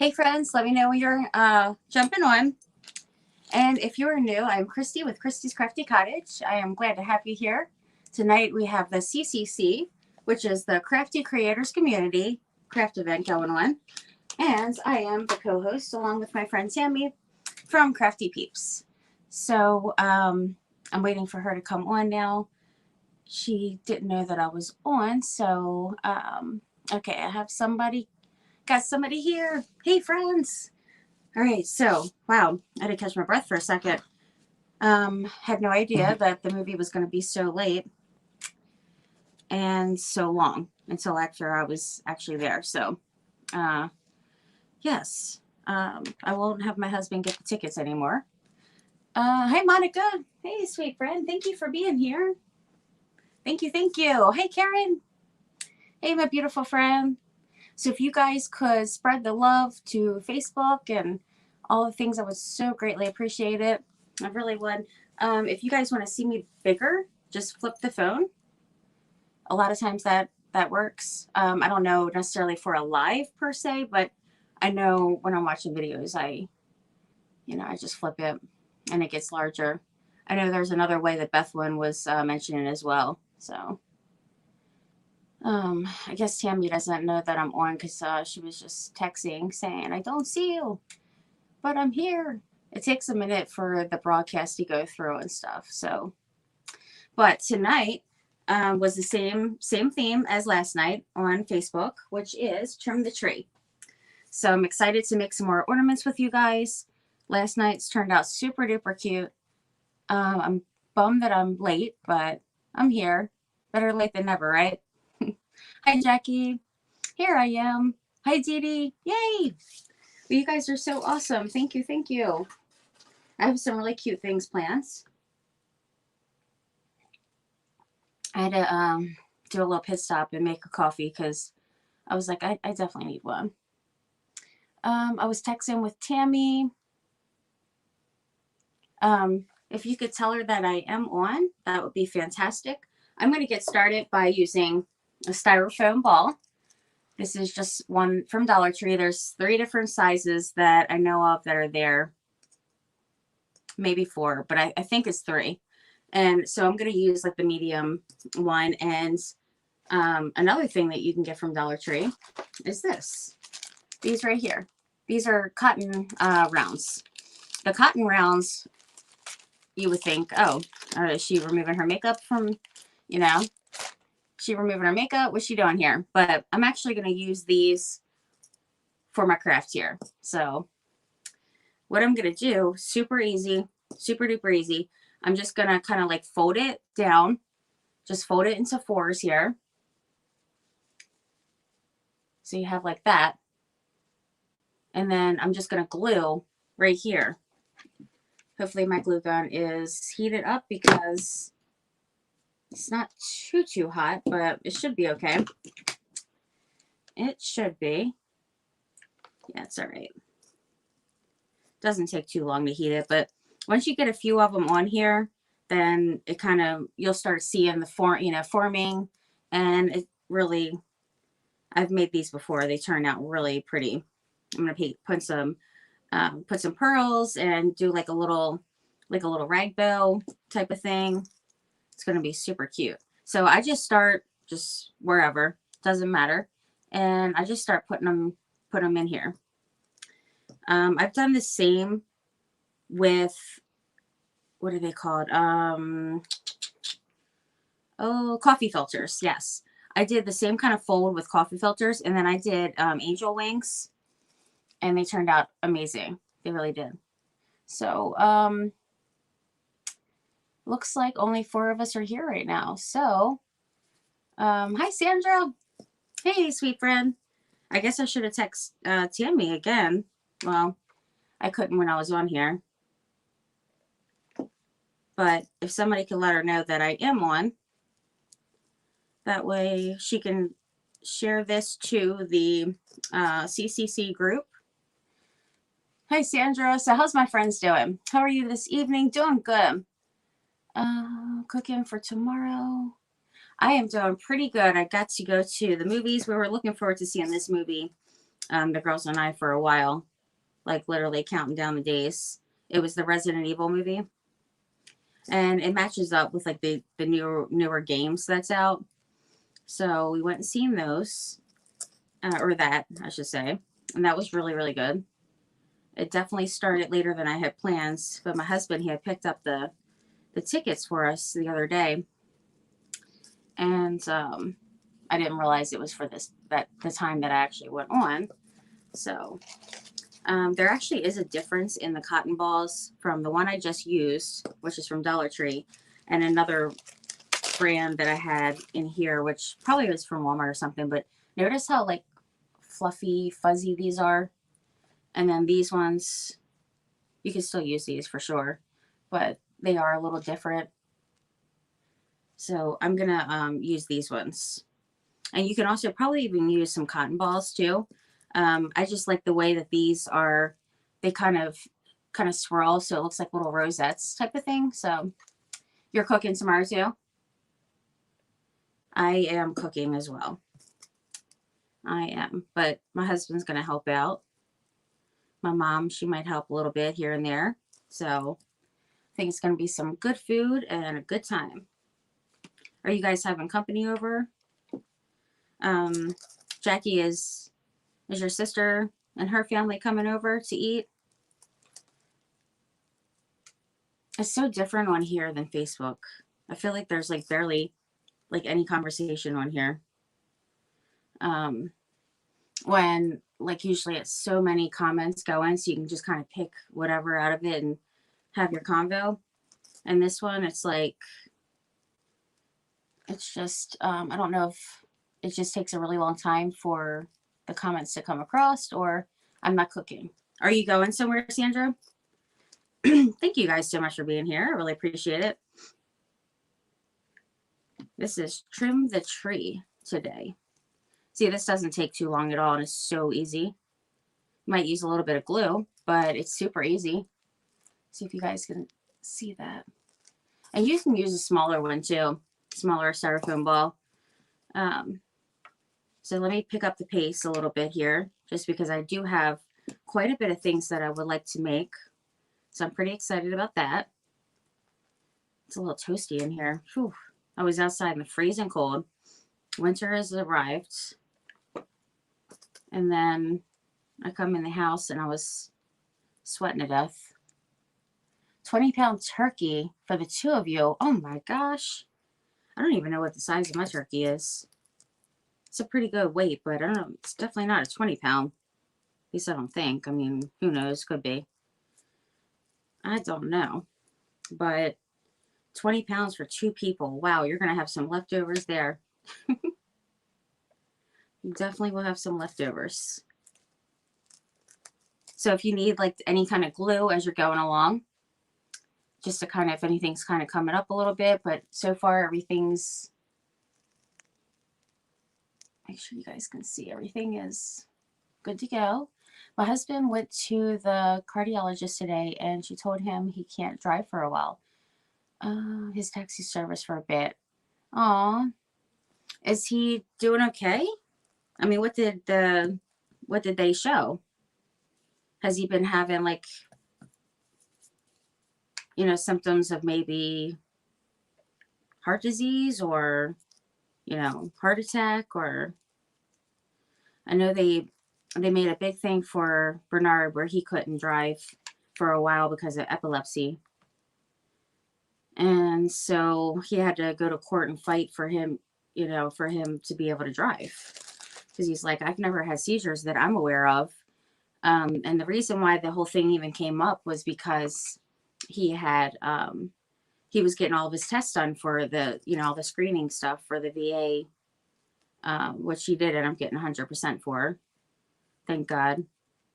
Hey friends, let me know when you're jumping on. And if you are new, I'm Christy with Christy's Crafty Cottage. I am glad to have you here. Tonight we have the CCC, which is the Crafty Creators Community Craft Event going on. And I am the co-host along with my friend Tammy from Crafty Peeps. So I'm waiting for her to come on now. She didn't know that I was on, so okay, I have got somebody here. Hey friends. All right, so wow, I had to catch my breath for a second. Had no idea that the movie was going to be so late and so long until after I was actually there. So yes, I won't have my husband get the tickets anymore. Hi Monica. Hey sweet friend, thank you for being here. Thank you. Hey Karen. Hey my beautiful friend. So if you guys could spread the love to Facebook and all the things, I would so greatly appreciate it. I really would. If you guys want to see me bigger, just flip the phone. A lot of times that works. I don't know necessarily for a live per se, but I know when I'm watching videos, I just flip it and it gets larger. I know there's another way that Bethlyn was mentioning as well. So I guess Tammy doesn't know that I'm on because she was just texting saying, I don't see you, but I'm here. It takes a minute for the broadcast to go through and stuff. So, but tonight was the same theme as last night on Facebook, which is trim the tree. So I'm excited to make some more ornaments with you guys. Last night's turned out super duper cute. I'm bummed that I'm late, but I'm here. Better late than never, right? Hi, Jackie. Here I am. Hi, Dee Dee. Yay! Well, you guys are so awesome. Thank you. I have some really cute things planned. I had to do a little pit stop and make a coffee because I was like, I definitely need one. I was texting with Tammy. If you could tell her that I am on, that would be fantastic. I'm going to get started by using a styrofoam ball. This is just one from Dollar Tree. There's 3 different sizes that I know of that are there. Maybe 4, but I think it's 3. And so I'm going to use like the medium one. And another thing that you can get from Dollar Tree is this. These right here. These are cotton rounds. The cotton rounds, you would think, oh, is she removing her makeup from, she removing her makeup? What's she doing here? But I'm actually going to use these for my craft here. So what I'm going to do, super easy, super duper easy. I'm just going to kind of like fold it down. Just fold it into 4s here. So you have like that. And then I'm just going to glue right here. Hopefully my glue gun is heated up because it's not too hot, but it should be okay. It should be. Yeah, it's all right. Doesn't take too long to heat it, but once you get a few of them on here, then it kind of, you'll start seeing the forming, and it really, I've made these before. They turn out really pretty. I'm going to put some pearls and do like a little rag bow type of thing. It's going to be super cute. So I just start just wherever, doesn't matter. And I just start putting them in here. I've done the same with, what are they called? Coffee filters. Yes. I did the same kind of fold with coffee filters, and then I did angel wings, and they turned out amazing. They really did. So, looks like only 4 of us are here right now. So, hi Sandra. Hey, sweet friend. I guess I should have texted Tammy again. Well, I couldn't when I was on here. But if somebody could let her know that I am on, that way she can share this to the CCC group. Hi, Sandra. So how's my friends doing? How are you this evening? Doing good. Cooking for tomorrow. I am doing pretty good. I got to go to the movies. We were looking forward to seeing this movie, the girls and I, for a while, like literally counting down the days. It was the Resident Evil movie, and it matches up with like the newer games that's out. So we went and seen those, or that I should say, and that was really, really good. It definitely started later than I had plans, but my husband, he had picked up the tickets for us the other day, and I didn't realize it was for the time that I actually went on. So there actually is a difference in the cotton balls from the one I just used, which is from Dollar Tree, and another brand that I had in here, which probably was from Walmart or something. But notice how like fluffy, fuzzy these are. And then these ones, you can still use these for sure, but they are a little different. So I'm gonna use these ones. And you can also probably even use some cotton balls too. I just like the way that these are, they kind of swirl, so it looks like little rosettes type of thing. So you're cooking tomorrow too? I am cooking as well. I am, but my husband's going to help out. My mom, she might help a little bit here and there. So I think it's going to be some good food and a good time. Are you guys having company over? Jackie, is your sister and her family coming over to eat? It's so different on here than Facebook. I feel like there's like barely like any conversation on here. When like usually it's so many comments going, so you can just kind of pick whatever out of it and have your convo. And this one, it's like, it's just, I don't know if it just takes a really long time for the comments to come across, or I'm not cooking. Are you going somewhere, Sandra? Thank you guys so much for being here. I really appreciate it. This is Trim the Tree today. See, this doesn't take too long at all, and it's so easy. Might use a little bit of glue, but it's super easy. See if you guys can see that. And you can use a smaller one too, smaller styrofoam ball. So let me pick up the pace a little bit here, just because I do have quite a bit of things that I would like to make. So I'm pretty excited about that. It's a little toasty in here. Whew. I was outside in the freezing cold. Winter has arrived. And then I come in the house and I was sweating to death. 20-pound turkey for the two of you. Oh my gosh. I don't even know what the size of my turkey is. It's a pretty good weight, but I don't know. It's definitely not a 20-pound. At least I don't think. I mean, who knows? Could be. I don't know. But 20 pounds for two people. Wow, you're going to have some leftovers there. You definitely will have some leftovers. So if you need like any kind of glue as you're going along, just to kind of, if anything's kind of coming up a little bit, but so far everything's, make sure you guys can see everything is good to go. My husband went to the cardiologist today and she told him he can't drive for a while. His taxi service for a bit. Aw. Is he doing okay? I mean, what did they show? Has he been having like, you know, symptoms of maybe heart disease or, you know, heart attack? Or I know they made a big thing for Bernard where he couldn't drive for a while because of epilepsy. And so he had to go to court and fight for him, you know, for him to be able to drive. Because he's like, I've never had seizures that I'm aware of. And the reason why the whole thing even came up was because he had, he was getting all of his tests done for the, you know, all the screening stuff for the VA, which he did end up getting 100% for. Thank God.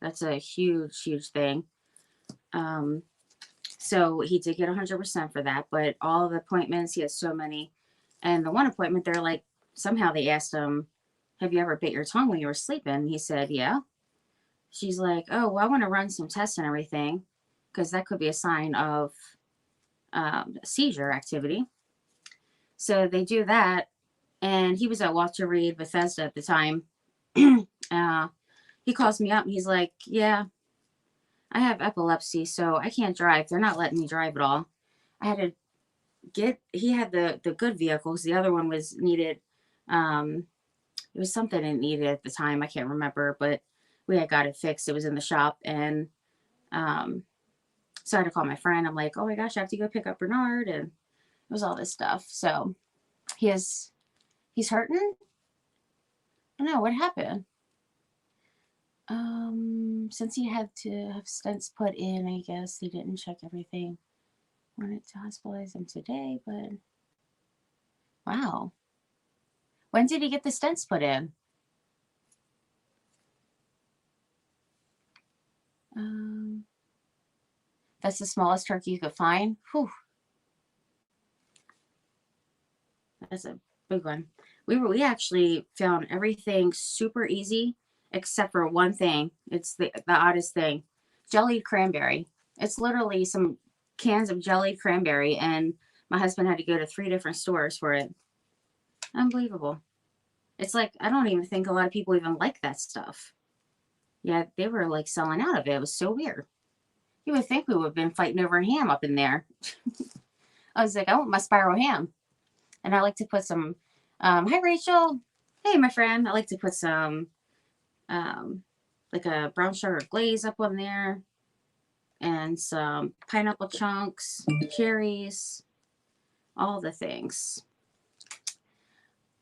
That's a huge, huge thing. So he did get 100% for that, but all the appointments, he has so many. And the one appointment, they're like, somehow they asked him, have you ever bit your tongue when you were sleeping? He said, yeah. She's like, oh, well, I want to run some tests and everything, because that could be a sign of seizure activity. So they do that. And he was at Walter Reed, Bethesda at the time. he calls me up and he's like, yeah, I have epilepsy, so I can't drive. They're not letting me drive at all. I had to he had the good vehicles. The other one was needed. It was something it needed at the time. I can't remember, but we had got it fixed. It was in the shop. And so I had to call my friend. I'm like, oh my gosh, I have to go pick up Bernard. And it was all this stuff. So he's hurting. I don't know what happened. Since he had to have stents put in, I guess he didn't check everything. Wanted to hospitalize him today, but wow. When did he get the stents put in? That's the smallest turkey you could find. Whew. That's a big one. We actually found everything super easy except for one thing. It's the oddest thing. Jellied cranberry. It's literally some cans of jellied cranberry, and my husband had to go to 3 different stores for it. Unbelievable. It's like, I don't even think a lot of people even like that stuff. Yeah, they were like selling out of it. It was so weird. You would think we would have been fighting over ham up in there. I was like, I want my spiral ham. And I like to put some, hi Rachel. Hey, my friend. I like to put some, like a brown sugar glaze up on there. And some pineapple chunks, cherries, all the things.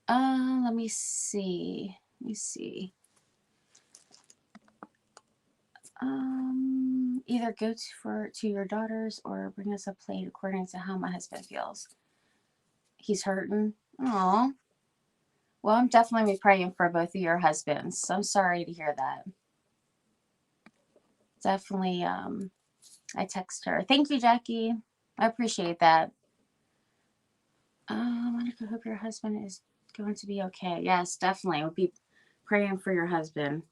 Let me see. Either go to your daughters or bring us a plate according to how my husband feels. He's hurting. Aw. Well, I'm definitely praying for both of your husbands. I'm sorry to hear that. Definitely, I text her. Thank you, Jackie. I appreciate that. I hope your husband is going to be okay. Yes, definitely. We'll be praying for your husband.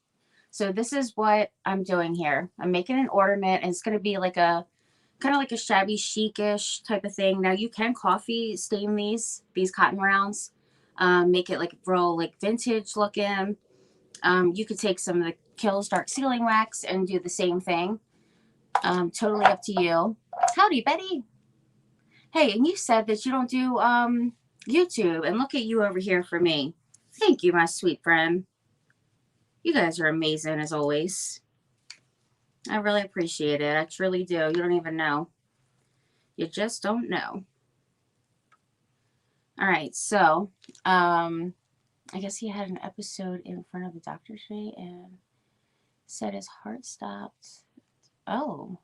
So this is what I'm doing here. I'm making an ornament, and it's going to be like a kind of like a shabby chic-ish type of thing. Now you can coffee stain these cotton rounds, make it like real like vintage looking. You could take some of the Kills Dark Sealing Wax and do the same thing. Totally up to you. Howdy, Betty. Hey, and you said that you don't do YouTube, and look at you over here for me. Thank you, my sweet friend. You guys are amazing as always. I really appreciate it. I truly do. You don't even know. You just don't know. All right, so I guess he had an episode in front of the doctor today and said his heart stopped. Oh,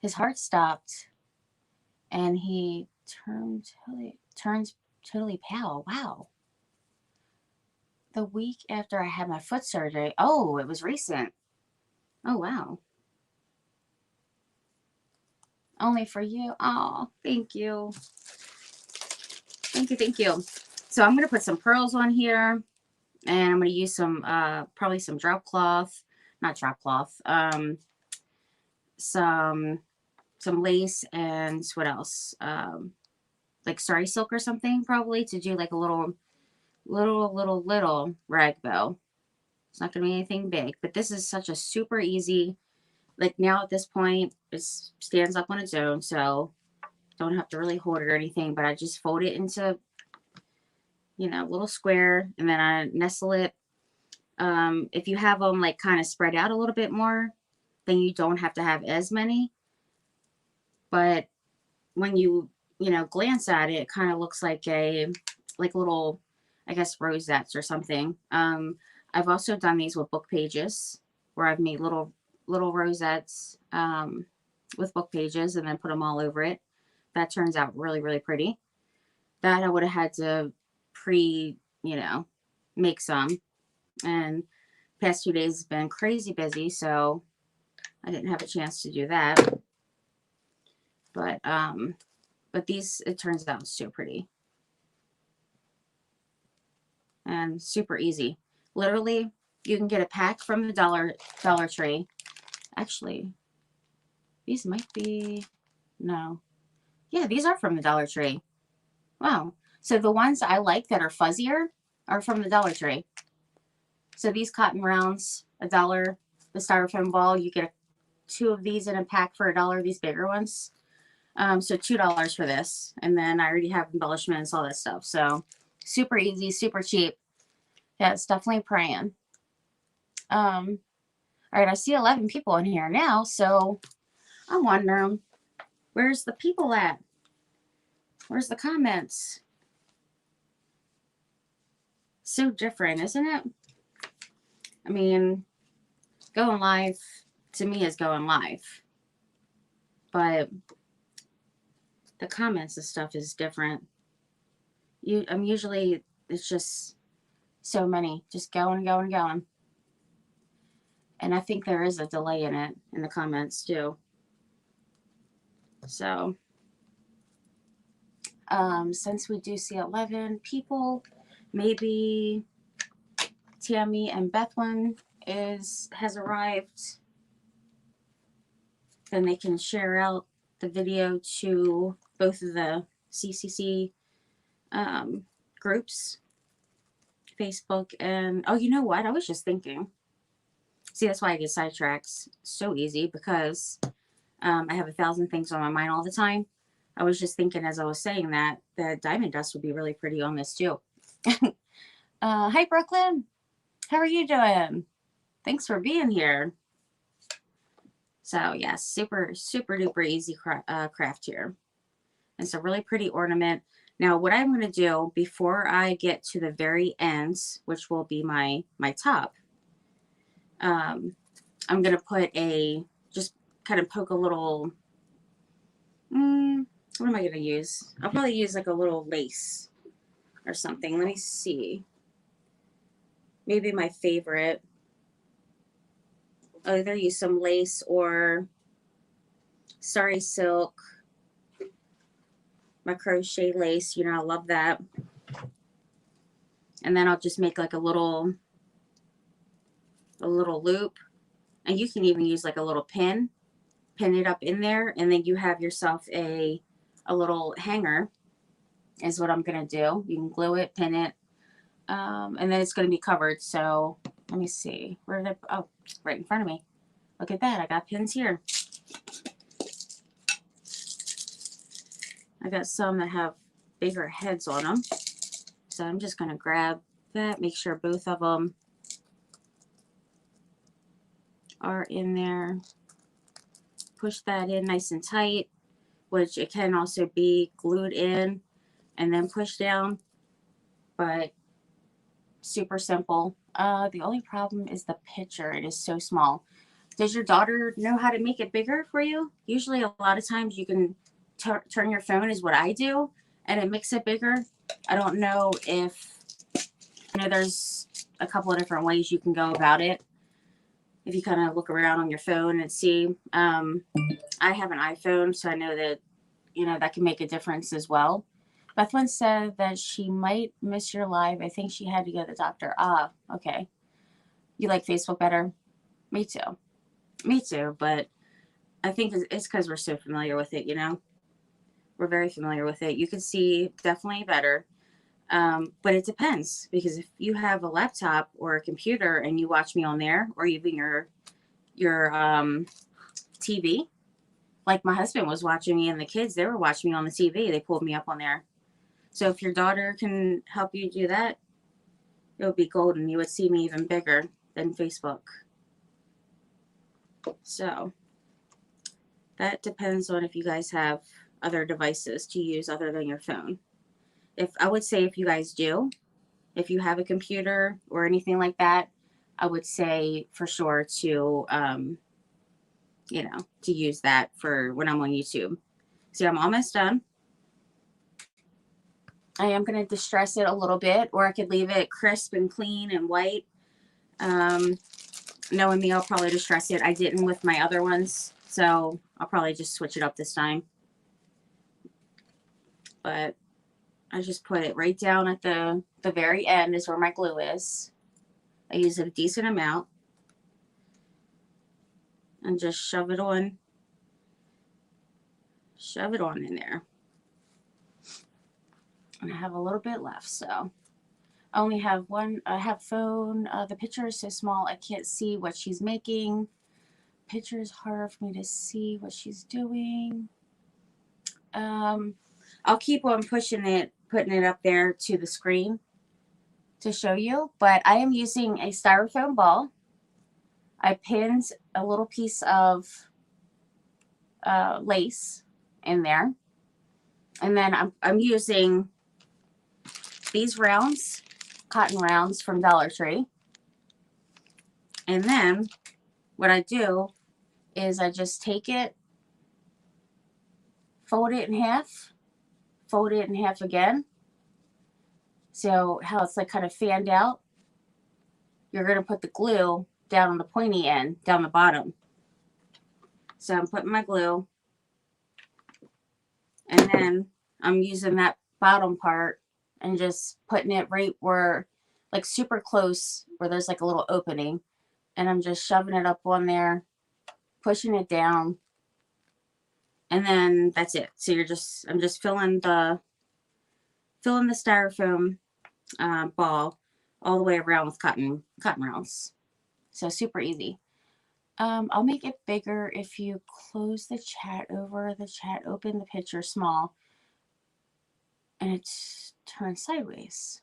his heart stopped, and he turns totally pale. Wow. The week after I had my foot surgery. Oh, it was recent. Oh, wow. Only for you. Oh, thank you. Thank you. So I'm going to put some pearls on here, and I'm going to use some, probably some drop cloth, not drop cloth, some lace, and what else? Like sari silk or something, probably, to do like a little rag bow. It's not going to be anything big, but this is such a super easy, like now at this point, it stands up on its own, so don't have to really hold it or anything, but I just fold it into, you know, a little square, and then I nestle it. If you have them like kind of spread out a little bit more, then you don't have to have as many. But when you glance at it, it kind of looks like little, I guess, rosettes or something. I've also done these with book pages, where I've made little rosettes with book pages and then put them all over it. That turns out really, really pretty. That I would have had to make some. And past 2 days has been crazy busy, so I didn't have a chance to do that. But these, it turns out so pretty. And super easy. Literally, you can get a pack from the Dollar Tree. Actually, these might be, no. Yeah, these are from the Dollar Tree. Wow. So the ones I like that are fuzzier are from the Dollar Tree. So these cotton rounds, $1. The styrofoam ball, you get 2 of these in a pack for $1, these bigger ones. So $2 for this. And then I already have embellishments, all that stuff. So super easy, super cheap. Yeah, it's definitely praying. All right, I see 11 people in here now, so I'm wondering, where's the people at? Where's the comments? So different, isn't it? I mean, going live to me is going live, but the comments and stuff is different. I'm usually, it's just so many, just going, going, going. And I think there is a delay in it, in the comments too. So, since we do see 11 people, maybe Tammy and Bethlyn has arrived. Then they can share out the video to both of the CCC groups, Facebook, and oh, you know what? I was just thinking. See, that's why I get sidetracks so easy, because I have 1,000 things on my mind all the time. I was just thinking as I was saying that diamond dust would be really pretty on this too. Hi, Brooklyn. How are you doing? Thanks for being here. So yeah, super, super duper easy craft here. It's a really pretty ornament. Now, what I'm going to do before I get to the very ends, which will be my top, I'm going to put just kind of poke a little, what am I going to use? I'll probably use like a little lace or something. Let me see. Maybe my favorite. I'll either use some lace or sari silk. My crochet lace, you know, I love that. And then I'll just make like a little loop. And you can even use like a little pin it up in there, and then you have yourself a little hanger is what I'm gonna do. You can glue it, pin it, and then it's gonna be covered. So let me see, where did oh, right in front of me. Look at that, I got pins here. I got some that have bigger heads on them, so I'm just gonna grab that, make sure both of them are in there. Push that in nice and tight, which it can also be glued in and then push down, but super simple. The only problem is the picture. It is so small. Does your daughter know how to make it bigger for you? Usually a lot of times you can turn your phone, is what I do, and it makes it bigger. I don't know if, there's a couple of different ways you can go about it. If you kind of look around on your phone and see, I have an iPhone, so I know that, that can make a difference as well. Bethlyn said that she might miss your live. I think she had to go to the doctor. Ah, okay. You like Facebook better? Me too. Me too, but I think it's because we're so familiar with it, We're very familiar with it. You can see definitely better. But it depends, because if you have a laptop or a computer and you watch me on there, or even your TV, like my husband was watching me and the kids, they were watching me on the TV. They pulled me up on there. So if your daughter can help you do that, it would be golden. You would see me even bigger than Facebook. So that depends on if you guys have other devices to use other than your phone. I would say if you guys do, if you have a computer or anything like that, I would say for sure to, to use that for when I'm on YouTube. See, I'm almost done. I am going to distress it a little bit, or I could leave it crisp and clean and white. Knowing me, I'll probably distress it. I didn't with my other ones, so I'll probably just switch it up this time. But I just put it right down at the very end is where my glue is. I use a decent amount. And just shove it on. Shove it on in there. And I have a little bit left, so. I only have one. I have phone. The picture is so small I can't see what she's making. Picture is hard for me to see what she's doing. I'll keep on pushing it, putting it up there to the screen to show you. But I am using a styrofoam ball. I pinned a little piece of lace in there, and then I'm using these rounds, cotton rounds from Dollar Tree. And then what I do is I just take it, fold it in half, fold it in half again. So how it's like kind of fanned out. You're going to put the glue down on the pointy end, down the bottom. So I'm putting my glue, and then I'm using that bottom part and just putting it right where, like super close where there's like a little opening. And I'm just shoving it up on there, pushing it down, and then that's it. So I'm just filling the styrofoam ball all the way around with cotton rounds. So super easy. I'll make it bigger if you close the chat over the chat, open the picture small, and it's turned sideways.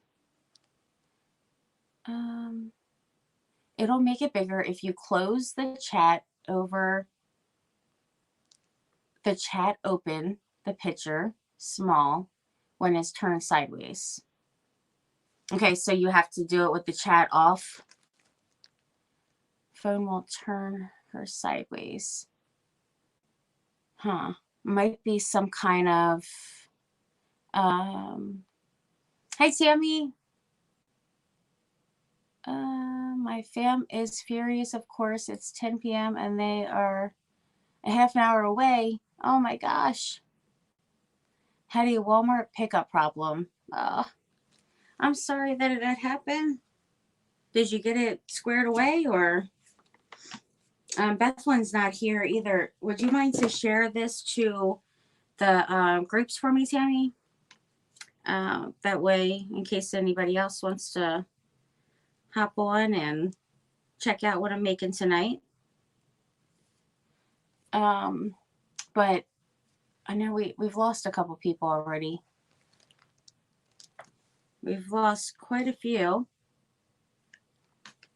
It'll make it bigger if you close the chat over the chat, open the picture small when it's turned sideways. Okay, so you have to do it with the chat off. Phone will turn her sideways. Huh. Might be some kind of hi Tammy. My fam is furious, of course. It's 10 p.m. and they are a half an hour away. Oh my gosh. Had a Walmart pickup problem. I'm sorry that happened. Did you get it squared away, or Bethlyn's not here either. Would you mind to share this to the groups for me, Tammy? That way, in case anybody else wants to hop on and check out what I'm making tonight. But I know we've lost a couple people already. We've lost quite a few.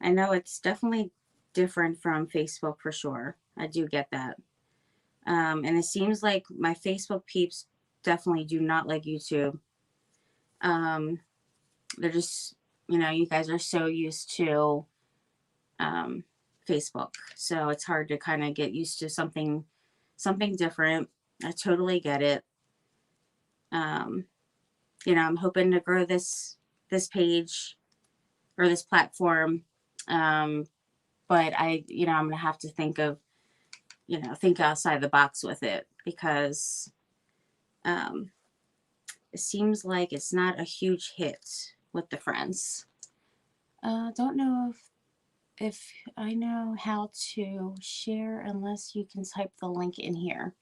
I know it's definitely different from Facebook for sure. I do get that. And it seems like my Facebook peeps definitely do not like YouTube. They're just, you guys are so used to Facebook. So it's hard to kind of get used to something different. I totally get it. I'm hoping to grow this page or this platform. But I'm going to have to think outside the box with it, because it seems like it's not a huge hit with the friends. Don't know if I know how to share unless you can type the link in here.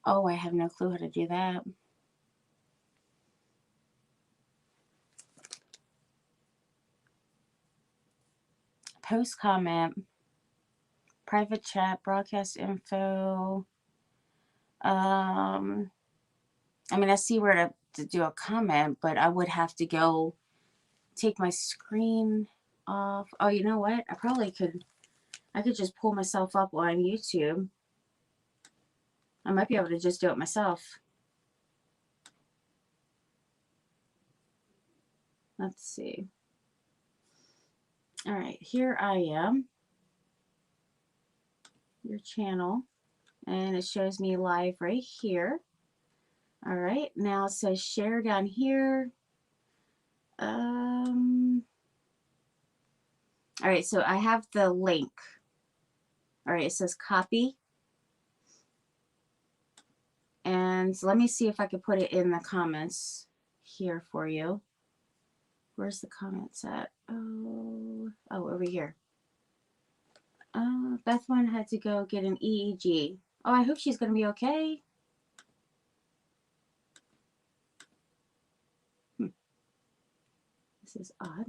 Oh, I have no clue how to do that. Post comment, private chat, broadcast info. I see where to do a comment, but I would have to go take my screen off. Oh, you know what? I could just pull myself up on YouTube. I might be able to just do it myself. Let's see. All right, here I am. Your channel. And it shows me live right here. All right, now it says share down here. All right, so I have the link. All right, it says copy. And let me see if I can put it in the comments here for you. Where's the comments at? Oh, over here. Bethlyn had to go get an EEG. Oh, I hope she's going to be okay. This is odd.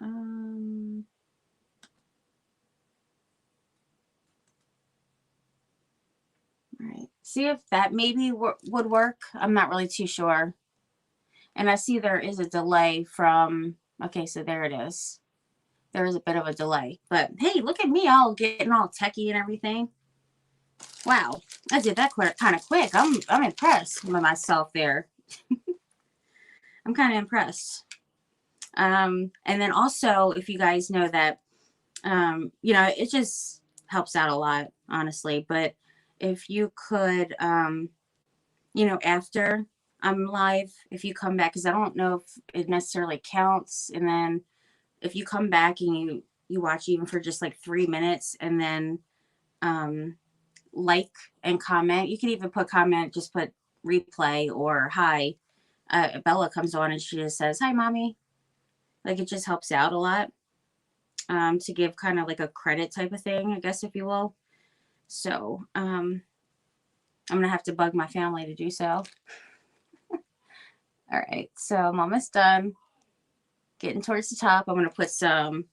All right. See if that maybe would work. I'm not really too sure. And I see there is a delay from, okay, so there it is. There is a bit of a delay. But hey, look at me all getting all techie and everything. Wow, I did that kind of quick. I'm impressed with myself there. I'm kind of impressed. And then also, if you guys know that, you know, it just helps out a lot, honestly. But if you could, you know, after I'm live, if you come back, because I don't know if it necessarily counts. And then if you come back and you watch even for just like 3 minutes, and then like and comment, you can even put comment, just put replay or hi. Bella comes on and she just says, hi, mommy. Like, it just helps out a lot, to give kind of like a credit type of thing, I guess, if you will. So I'm gonna have to bug my family to do so. All right, so I'm almost done getting towards the top. I'm gonna put some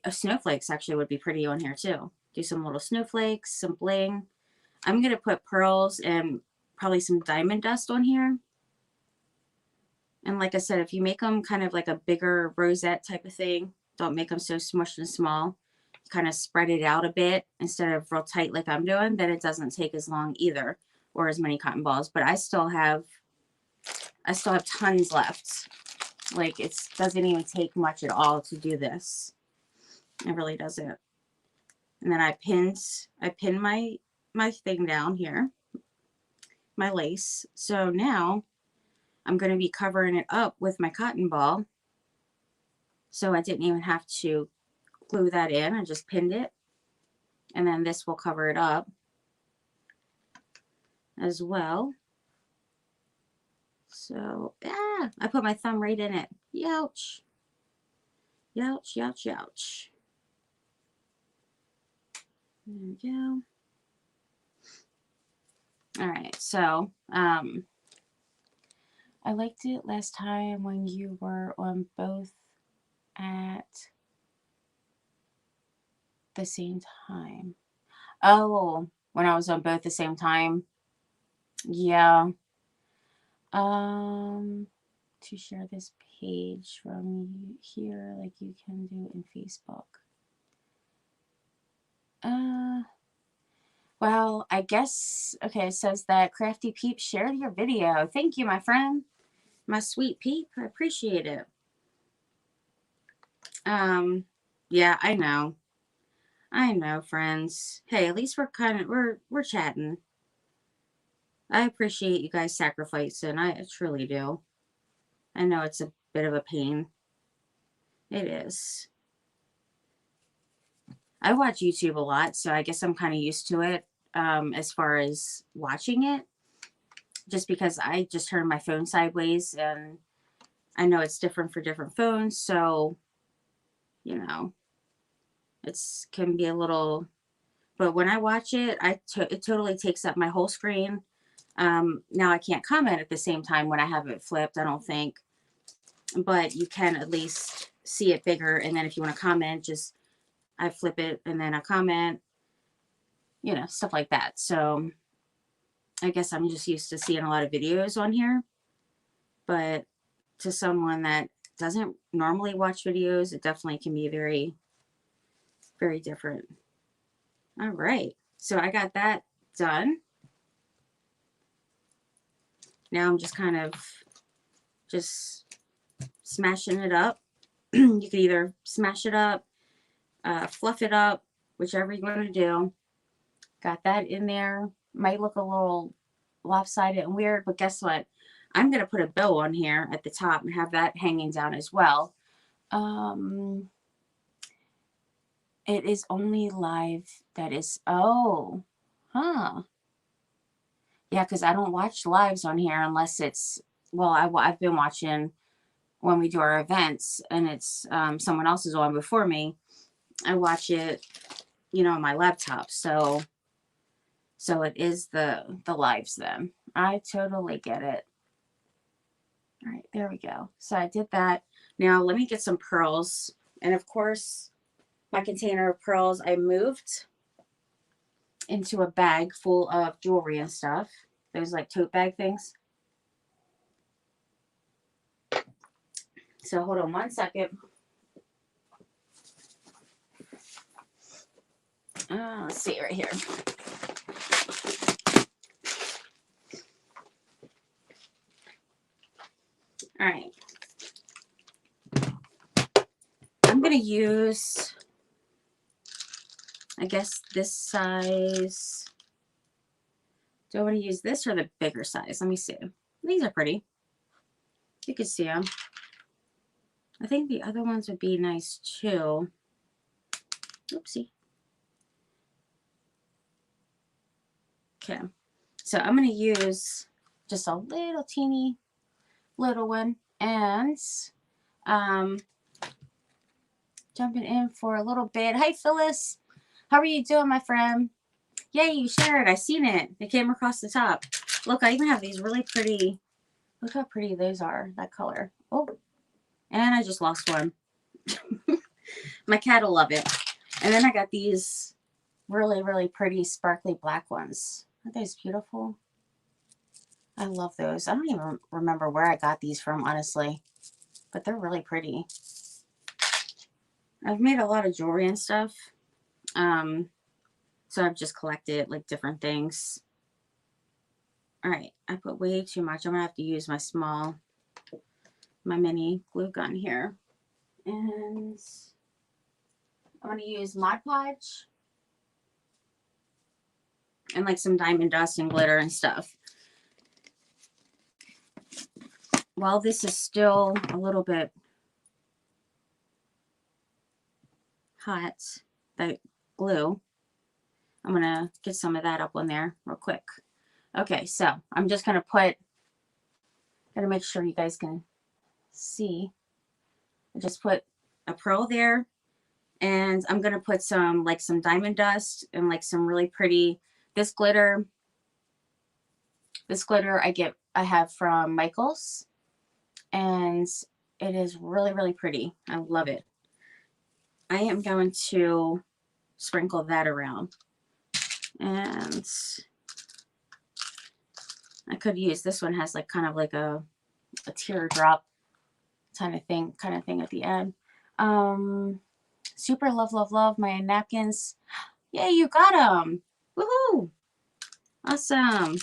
snowflakes actually would be pretty on here too. Do some little snowflakes, some bling. I'm gonna put pearls and probably some diamond dust on here. And like I said, if you make them kind of like a bigger rosette type of thing, don't make them so smushed and small. Kind of spread it out a bit instead of real tight like I'm doing, then it doesn't take as long either, or as many cotton balls. But I still have tons left. Like, it doesn't even take much at all to do this. It really doesn't. And then I pinned my thing down here, my lace. So now I'm going to be covering it up with my cotton ball. So I didn't even have to glue that in. I just pinned it. And then this will cover it up as well. So, I put my thumb right in it. Youch. Youch, youch, youch. There we go. All right, so I liked it last time when you were on both at the same time. Oh, when I was on both the same time. Yeah. To share this page from here like you can do in Facebook. Well, I guess, okay, it says that Crafty Peep shared your video. Thank you, my friend. My sweet Peep. I appreciate it. Yeah, I know. I know, friends. Hey, at least we're chatting. I appreciate you guys sacrificing. I truly do. I know it's a bit of a pain. It is. I watch YouTube a lot, so I guess I'm kind of used to it, as far as watching it. Just because I just turned my phone sideways, and I know it's different for different phones, so, you know, it's can be a little, but when I watch it, it totally takes up my whole screen. Now I can't comment at the same time when I have it flipped, I don't think, but you can at least see it bigger. And then if you want to comment, just I flip it and then I comment, you know, stuff like that. So I guess I'm just used to seeing a lot of videos on here, but to someone that doesn't normally watch videos, it definitely can be very, very different. All right, so I got that done. Now I'm just kind of just smashing it up. You could either smash it up, fluff it up, whichever you want to do. Got that in there. Might look a little lopsided and weird, but guess what? I'm going to put a bow on here at the top and have that hanging down as well. It is only live that is, oh, huh. Yeah, because I don't watch lives on here unless it's, well, I've been watching when we do our events and it's someone else is on before me. I watch it, you know, on my laptop. So So it is the lives then. I totally get it. All right, there we go. So I did that. Now let me get some pearls. And of course, my container of pearls I moved into a bag full of jewelry and stuff. Those like tote bag things. So hold on one second. Let's see right here. All right. I'm going to use, I guess, this size. Do I want to use this or the bigger size? Let me see. These are pretty. You can see them. I think the other ones would be nice too. Oopsie. Okay. So I'm going to use just a little teeny little one, and jumping in for a little bit. Hi Phyllis, how are you doing, my friend? Yay, you shared. I seen it. It came across the top. Look, I even have these really pretty. Look how pretty those are. That color. Oh, and I just lost one. My cat will love it. And then I got these really, really pretty sparkly black ones. Aren't those beautiful? I love those. I don't even remember where I got these from, honestly, but they're really pretty. I've made a lot of jewelry and stuff. So I've just collected like different things. All right, I put way too much. I'm gonna have to use my mini glue gun here. And I'm gonna use Mod Podge and like some diamond dust and glitter and stuff. While this is still a little bit hot, the glue, I'm gonna get some of that up on there real quick. Okay, so I'm just gonna gotta make sure you guys can see. I just put a pearl there, and I'm gonna put some diamond dust and like some really pretty, this glitter I have from Michaels, and it is really, really pretty. I love it. I am going to sprinkle that around, and I could use, this one has like kind of like a teardrop kind of thing at the end. Super love my napkins. Yay, you got them. Woohoo. Awesome.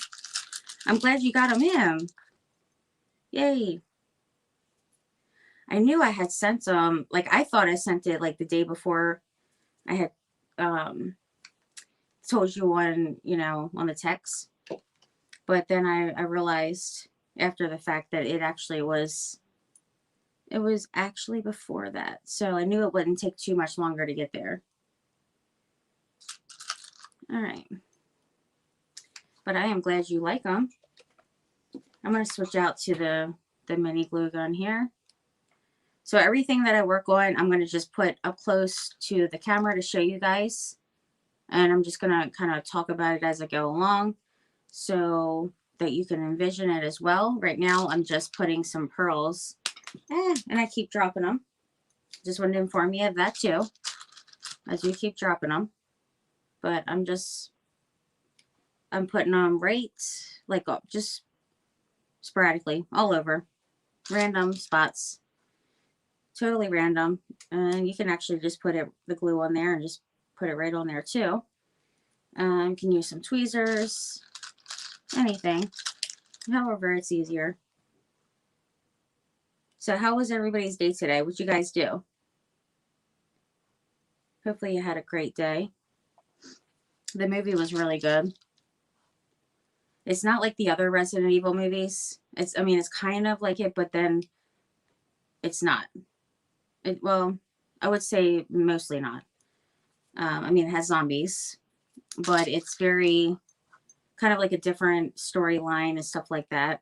I'm glad you got them in. Yay. I knew I had sent them, like I thought I sent it like the day before I had told you on, on the text. But then I realized after the fact that it was actually before that. So I knew it wouldn't take too much longer to get there. All right. But I am glad you like them. I'm going to switch out to the mini glue gun here. So everything that I work on, I'm going to just put up close to the camera to show you guys. And I'm just going to kind of talk about it as I go along so that you can envision it as well. Right now, I'm just putting some pearls. And I keep dropping them. Just wanted to inform you of that too. I do keep dropping them. But I'm putting them right, like just sporadically, all over. Random spots. Totally random. And you can actually just put the glue on there and just put it right on there too. You can use some tweezers, anything, however it's easier. So how was everybody's day today? What'd you guys do? Hopefully you had a great day. The movie was really good. It's not like the other Resident Evil movies. It's kind of like it, but then it's not. Well, I would say mostly not. It has zombies, but it's very kind of like a different storyline and stuff like that.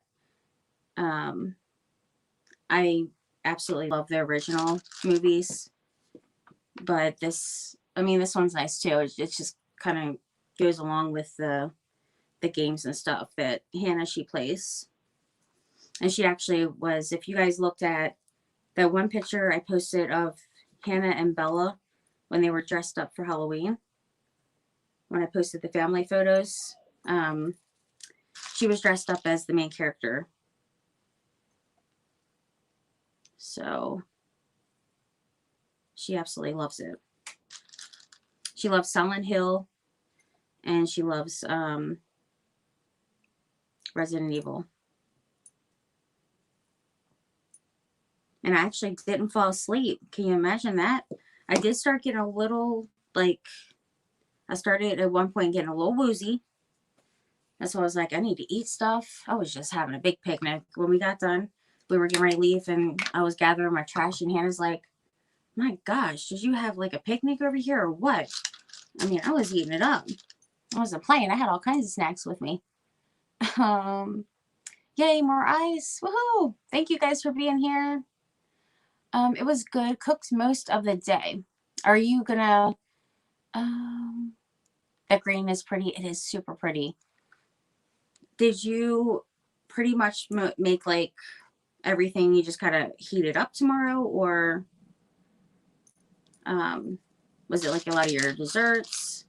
I absolutely love the original movies, but this one's nice too. It just kind of goes along with the the games and stuff that Hannah, she plays. And she actually was, if you guys looked at that one picture I posted of Hannah and Bella when they were dressed up for Halloween, when I posted the family photos, she was dressed up as the main character. So she absolutely loves it. She loves Silent Hill, and she loves Resident Evil. And I actually didn't fall asleep. Can you imagine that? I did start getting a little, like, I started at one point getting a little woozy. That's why I was like, I need to eat stuff. I was just having a big picnic. When we got done, we were getting ready to leave, and I was gathering my trash, and Hannah's like, my gosh, did you have like a picnic over here or what? I mean, I was eating it up. I wasn't playing. I had all kinds of snacks with me. Yay, more ice. Woohoo! Thank you guys for being here. It was good. Cooked most of the day. Are you gonna, that green is pretty. It is super pretty. Did you pretty much make like everything, you just kind of heat it up tomorrow, or was it like a lot of your desserts?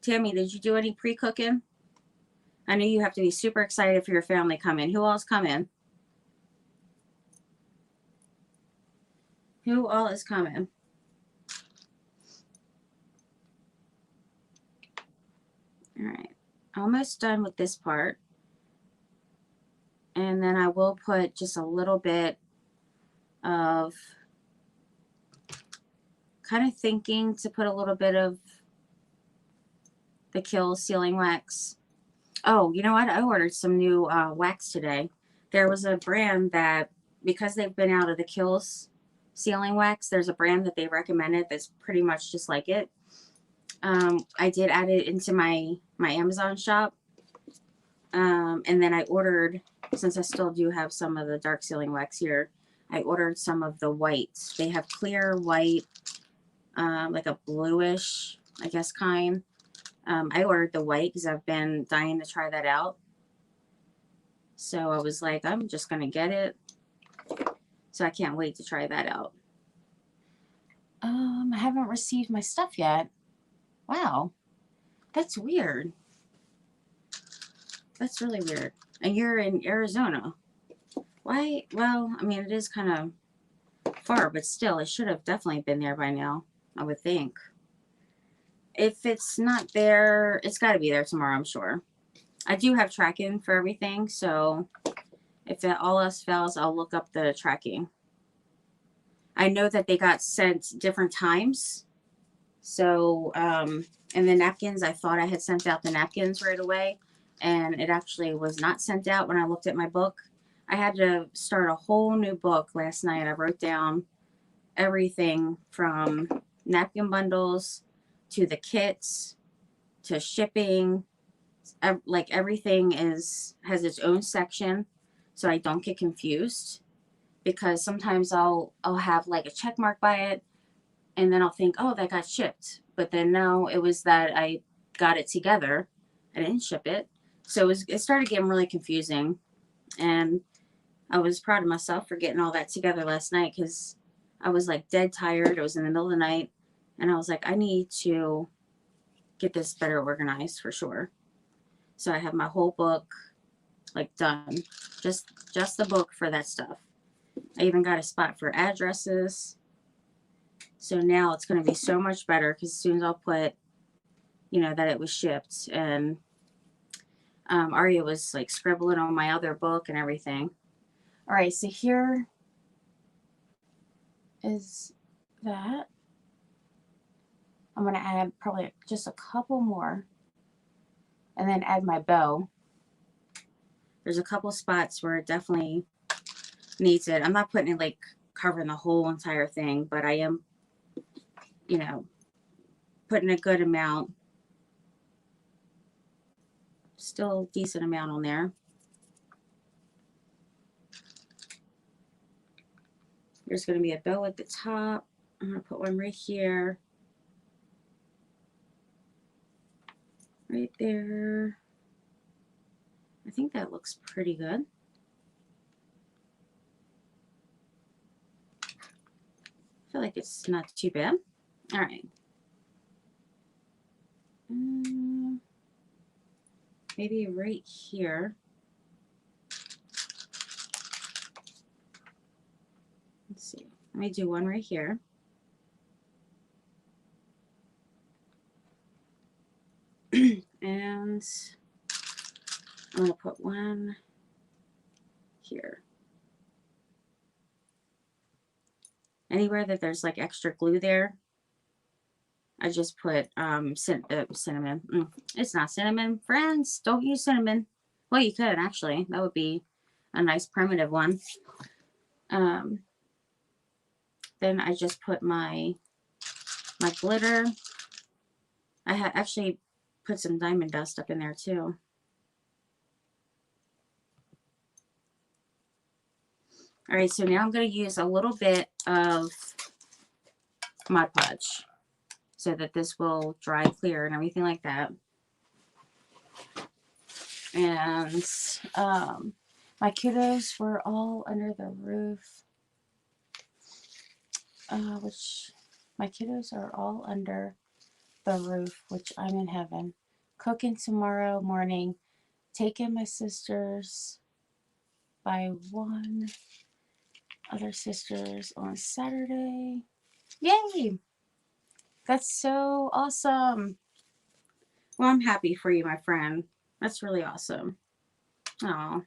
Tammy, did you do any pre-cooking? I know you have to be super excited for your family coming. Who else coming? Who all is coming? All right. Almost done with this part. And then I will put just a little bit of, kind of thinking to put a little bit of the Kill sealing wax. Oh, you know what? I ordered some new wax today. There was a brand that, because they've been out of the Kills sealing wax, there's a brand that they recommended that's pretty much just like it. I did add it into my Amazon shop. And then I ordered, since I still do have some of the dark sealing wax here, I ordered some of the whites. They have clear white, like a bluish, I guess, kind. I ordered the white because I've been dying to try that out. So I was like, I'm just going to get it. So I can't wait to try that out. I haven't received my stuff yet. Wow. That's weird. That's really weird. And you're in Arizona. Why? Well, I mean, it is kind of far, but still, it should have definitely been there by now, I would think. If it's not there, it's got to be there tomorrow, I'm sure. I do have tracking for everything, so if all else fails, I'll look up the tracking. I know that they got sent different times. So, and the napkins, I thought I had sent out the napkins right away, and it actually was not sent out when I looked at my book. I had to start a whole new book last night. I wrote down everything from napkin bundles to the kits to shipping. Like, everything has its own section, so I don't get confused, because sometimes I'll have like a check mark by it, and then I'll think, oh, that got shipped, but then no, it was that I got it together. I didn't ship it. So it started getting really confusing, and I was proud of myself for getting all that together last night, because I was like dead tired. It was in the middle of the night, and I was like, I need to get this better organized for sure. So I have my whole book like done, just the book for that stuff. I even got a spot for addresses. So now it's going to be so much better, because as soon as I'll put, you know, that it was shipped, and Aria was like scribbling on my other book and everything. All right, so here is that. I'm going to add probably just a couple more, and then add my bow. There's a couple spots where it definitely needs it. I'm not putting it like covering the whole entire thing, but I am, you know, putting a good amount, still a decent amount on there. There's going to be a bow at the top. I'm going to put one right here. right there. I think that looks pretty good. I feel like it's not too bad. All right. Maybe right here. Let's see. Let me do one right here. And I'm going to put one here. Anywhere that there's like extra glue there, I just put cinnamon. It's not cinnamon. Friends, don't use cinnamon. Well, you could actually. That would be a nice primitive one. Then I just put my glitter. I actually put some diamond dust up in there too. All right, so now I'm going to use a little bit of Mod Podge so that this will dry clear and everything like that. And my kiddos were all under the roof, which my kiddos are all under the roof, which I'm in heaven. Cooking tomorrow morning, taking my sisters by one, other sisters on Saturday. Yay! That's so awesome. Well, I'm happy for you, my friend. That's really awesome. Oh.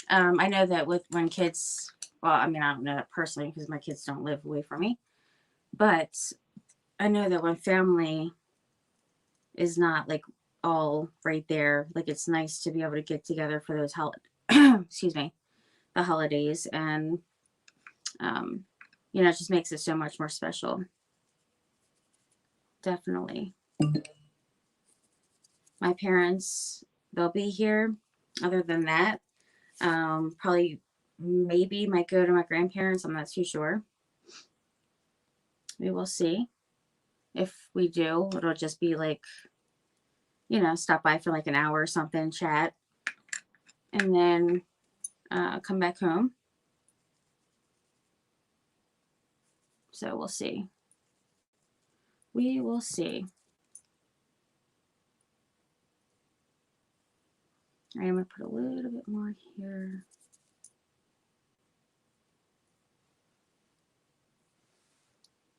I know that when kids, well, I mean, I don't know that personally because my kids don't live away from me, but I know that when family is not like all right there, like it's nice to be able to get together for those excuse me, the holidays, and you know, it just makes it so much more special. Definitely. My parents, they'll be here. Other than that, probably maybe might go to my grandparents. I'm not too sure. We will see. If we do, it'll just be like, you know, stop by for like an hour or something, chat, and then come back home. So we'll see. We will see. All right, I'm going to put a little bit more here.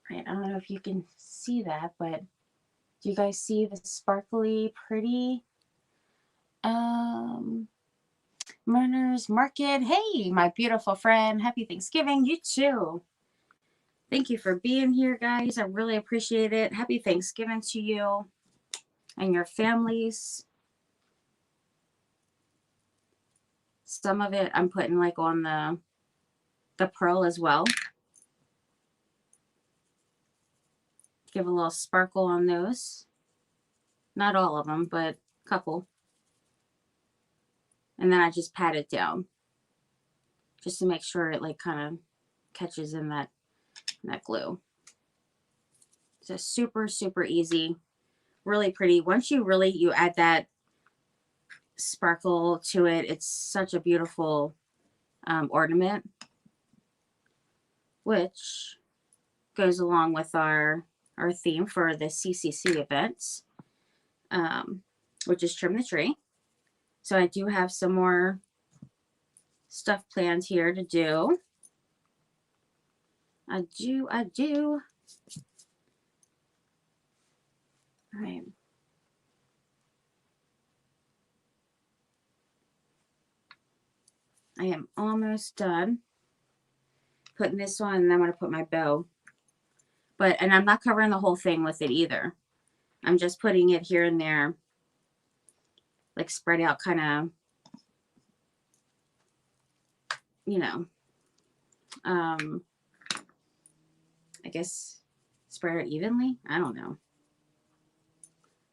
All right, I don't know if you can see that, but do you guys see the sparkly, pretty Murner's Market? Hey, my beautiful friend. Happy Thanksgiving. You too. Thank you for being here, guys. I really appreciate it. Happy Thanksgiving to you and your families. Some of it I'm putting like on the pearl as well. Give a little sparkle on those. Not all of them, but a couple. And then I just pat it down just to make sure it like kind of catches in that glue. So super, super easy. Really pretty. Once you add that sparkle to it, it's such a beautiful ornament, which goes along with our theme for the CCC event, which is Trim the Tree. So I do have some more stuff planned here to do. I do. All right. I am almost done putting this on, and then I'm going to put my bow. And I'm not covering the whole thing with it either. I'm just putting it here and there, like spread out kind of, you know, I guess spread it evenly. I don't know.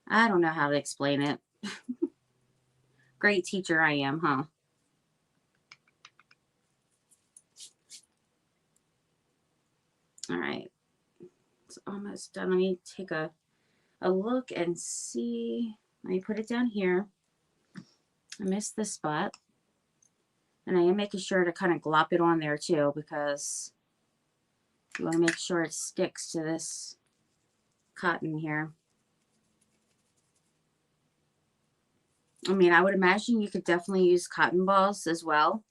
I don't know how to explain it. Great teacher I am, huh? All right. It's almost done. Let me take a a look and see. Let me put it down here. I missed this spot. And I am making sure to kind of glop it on there too, because you want to make sure it sticks to this cotton here. I mean, I would imagine you could definitely use cotton balls as well.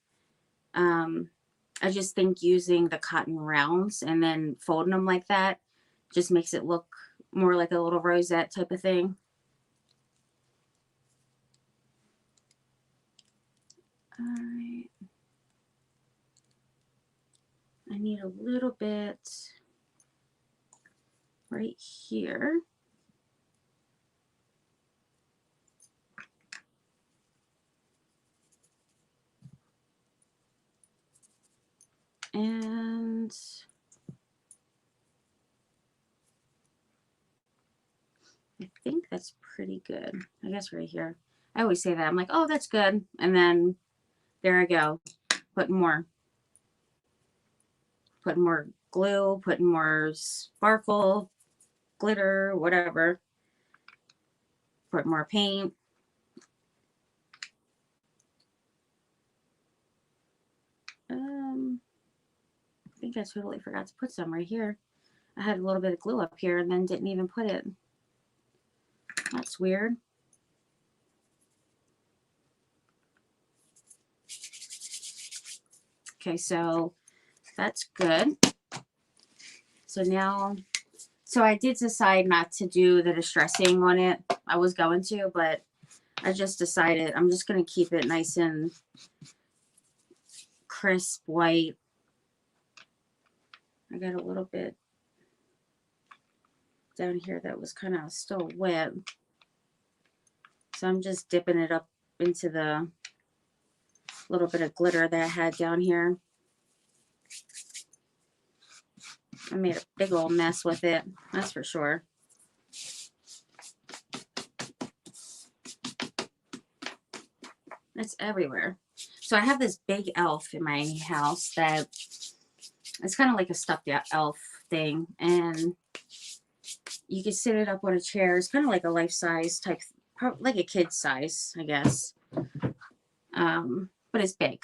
I just think using the cotton rounds and then folding them like that just makes it look more like a little rosette type of thing. All right. I need a little bit right here. And I think that's pretty good. I guess right here. I always say that. I'm like, oh, that's good. And then there I go. Putting more glue, putting more sparkle, glitter, whatever. Put more paint. I think I totally forgot to put some right here. I had a little bit of glue up here and then didn't even put it. That's weird. Okay, so that's good. So now, so I did decide not to do the distressing on it. I was going to, but I just decided I'm just going to keep it nice and crisp white. I got a little bit down here that was kind of still wet. So I'm just dipping it up into the little bit of glitter that I had down here. I made a big old mess with it, that's for sure. It's everywhere. So I have this big elf in my house that it's kind of like a stuffed elf thing, and you can sit it up on a chair. It's kind of like a life-size type, like a kid's size, I guess. But it's big.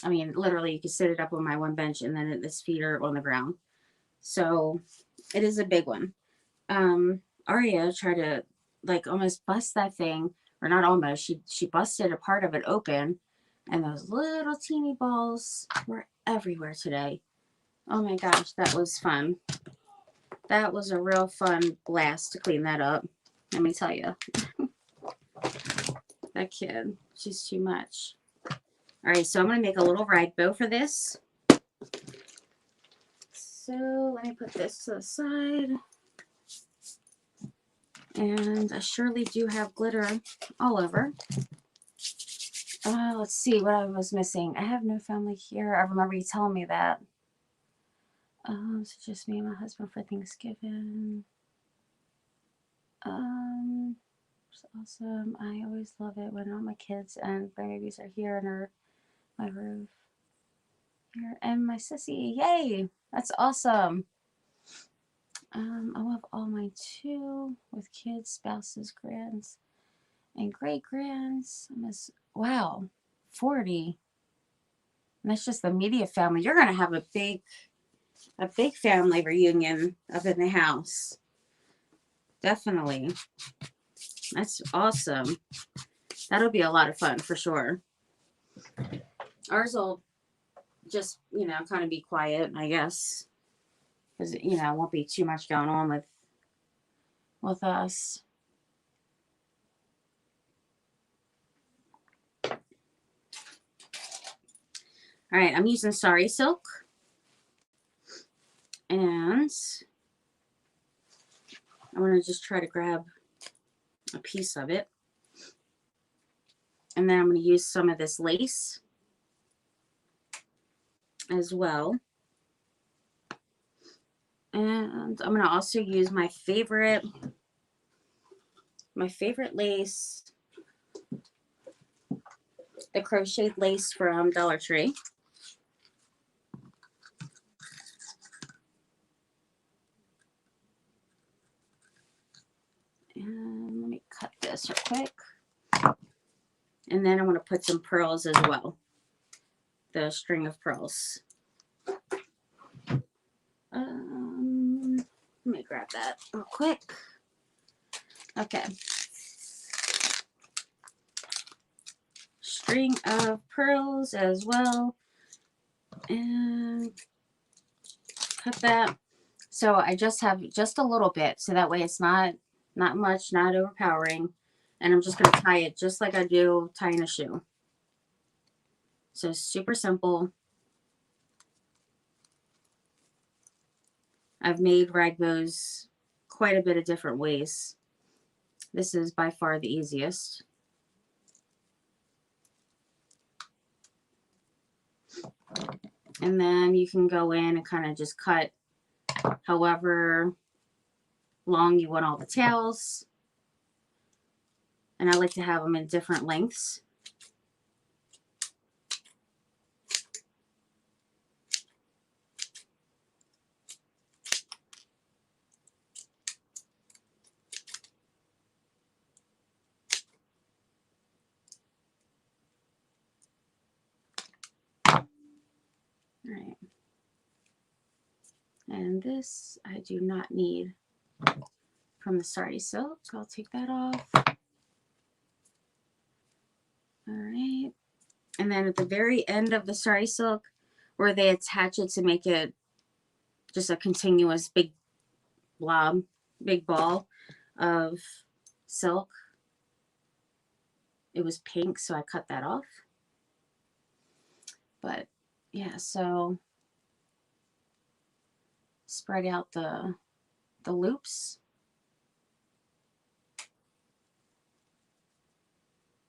I mean, literally, you can sit it up on my one bench, and then its feet are on the ground. So it is a big one. Aria tried to like almost bust that thing, or not almost. She busted a part of it open, and those little teeny balls were everywhere today. Oh my gosh, that was fun. That was a real fun blast to clean that up. Let me tell you. That kid, she's too much. All right, so I'm going to make a little rag bow for this. So let me put this to the side. And I surely do have glitter all over. Let's see what I was missing. I have no family here. I remember you telling me that. So just me and my husband for Thanksgiving. It's awesome. I always love it when all my kids and grandbabies are here under my roof. Here. And my sissy. Yay! That's awesome. I love all mine too, with kids, spouses, grands, and great grands. Wow, 40. And that's just the immediate family. You're gonna have a big family reunion up in the house. Definitely. That's awesome. That'll be a lot of fun for sure. Ours will just, kind of be quiet, I guess. Because, won't be too much going on with us. All right, I'm using Sari Silk. And I want to just try to grab a piece of it. And then I'm going to use some of this lace as well. And I'm going to also use my favorite lace, the Crochet Lace from Dollar Tree. And then I'm going to put some pearls as well. The string of pearls. Let me grab that real quick. Okay. String of pearls as well. And cut that. So I just have just a little bit, so that way it's not much, not overpowering. And I'm just going to tie it just like I do tying a shoe. So super simple. I've made rag bows quite a bit of different ways. This is by far the easiest. And then you can go in and kind of just cut however long you want all the tails. And I like to have them in different lengths. All right. And this I do not need from the sari silk, so I'll take that off. All right. And then at the very end of the sari silk, where they attach it to make it just a continuous big blob, big ball of silk, it was pink, so I cut that off. But yeah, so spread out the loops.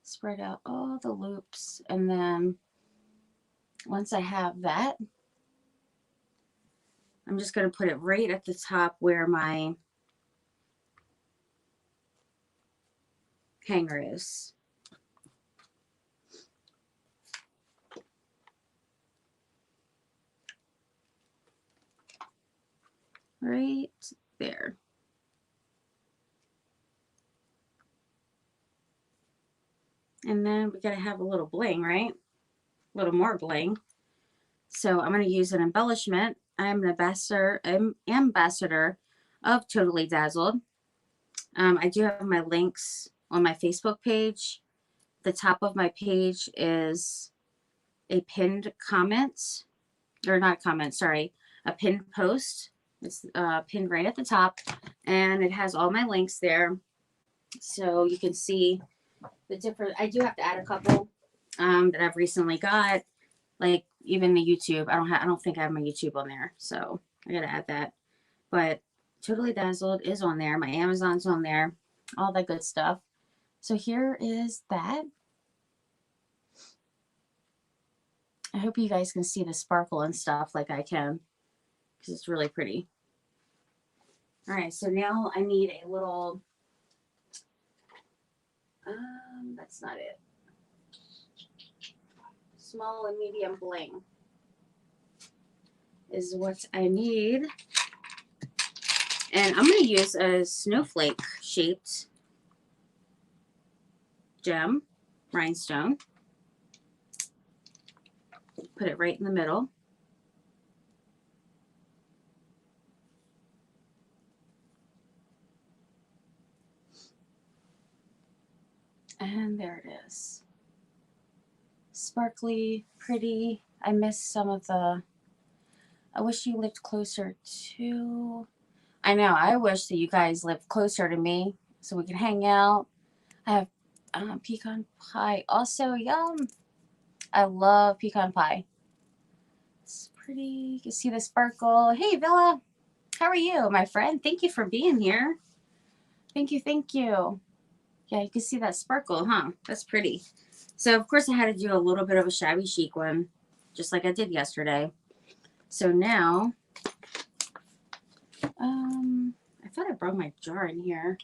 Spread out all the loops, and then once I have that, I'm just going to put it right at the top where my hanger is. Right there. And then we got to have a little bling, right? A little more bling. So I'm going to use an embellishment. I'm an ambassador of Totally Dazzled. I do have my links on my Facebook page. The top of my page is a pinned comment, or not comment, sorry, a pinned post. It's pinned right at the top, and it has all my links there. So you can see the different, I do have to add a couple that I've recently got, like even the YouTube. I don't think I have my YouTube on there, so I gotta add that. But Totally Dazzled is on there. My Amazon's on there, all that good stuff. So here is that. I hope you guys can see the sparkle and stuff like I can, because it's really pretty. All right, so now I need a little, that's not it. Small and medium bling is what I need. And I'm going to use a snowflake shaped gem rhinestone. Put it right in the middle. And there it is. Sparkly, pretty. I missed some of the, I wish you lived closer to, I know, I wish that you guys lived closer to me so we can hang out. I have pecan pie. Also, yum. I love pecan pie. It's pretty. You can see the sparkle. Hey, Villa. How are you, my friend? Thank you for being here. Thank you, thank you. Yeah, you can see that sparkle, huh? That's pretty. So, of course, I had to do a little bit of a shabby chic one, just like I did yesterday. So now, I thought I brought my jar in here.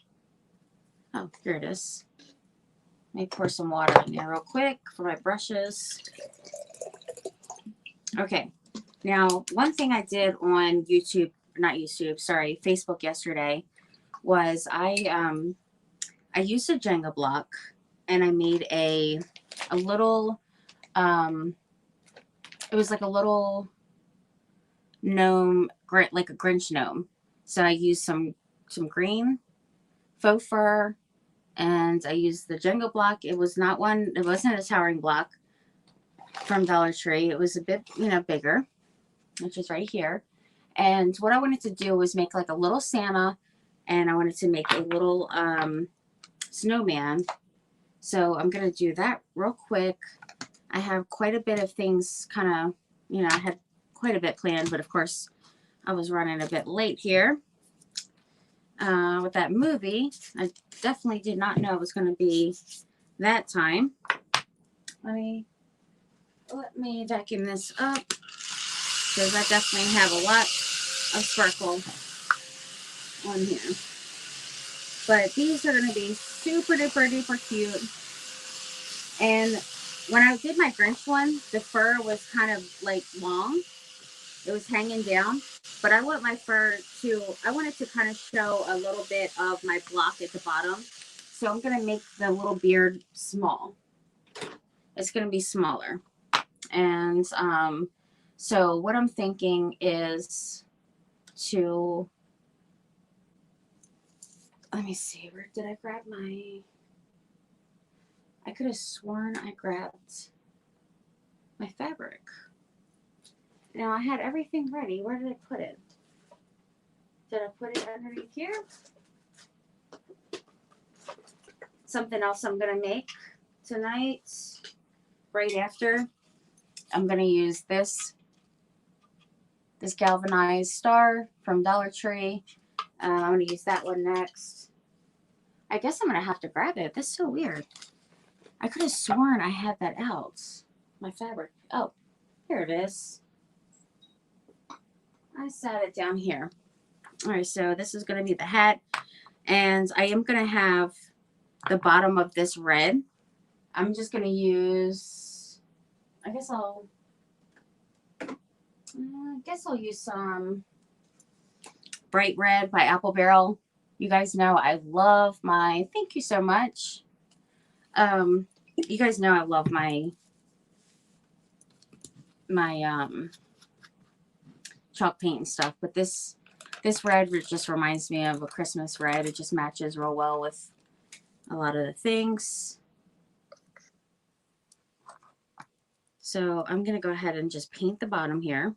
Oh, here it is. Let me pour some water in there real quick for my brushes. Okay. Now, one thing I did on YouTube, not YouTube, sorry, Facebook yesterday was I used a Jenga block and I made a a little, it was like a little gnome, like a Grinch gnome. So I used some green faux fur, and I used the Jenga block. It was not one, it wasn't a towering block from Dollar Tree. It was a bit, you know, bigger, which is right here. And what I wanted to do was make like a little Santa, and I wanted to make a little snowman. So I'm going to do that real quick. I have quite a bit of things kind of, you know, I had quite a bit planned, but of course I was running a bit late here with that movie. I definitely did not know it was going to be that time. Let me vacuum this up, because I definitely have a lot of sparkle on here. But these are going to be super duper duper cute. And when I did my Grinch one, the fur was kind of like long. It was hanging down. But I want my fur to, I want it to kind of show a little bit of my block at the bottom. So I'm going to make the little beard small. It's going to be smaller. And so what I'm thinking is to, let me see, where did I grab my, I could have sworn I grabbed my fabric. Now I had everything ready. Where did I put it? Did I put it underneath here? Something else I'm going to make tonight, right after. I'm going to use this galvanized star from Dollar Tree. I'm going to use that one next. I guess I'm going to have to grab it. That's so weird. I could have sworn I had that out. My fabric. Oh, here it is. I sat it down here. All right, so this is going to be the hat. And I am going to have the bottom of this red. I'm just going to use, I guess I'll use some Bright Red by Apple Barrel. You guys know I love my, thank you so much. You guys know I love my chalk paint and stuff, but this red just reminds me of a Christmas red. It just matches real well with a lot of the things. So I'm going to go ahead and just paint the bottom here.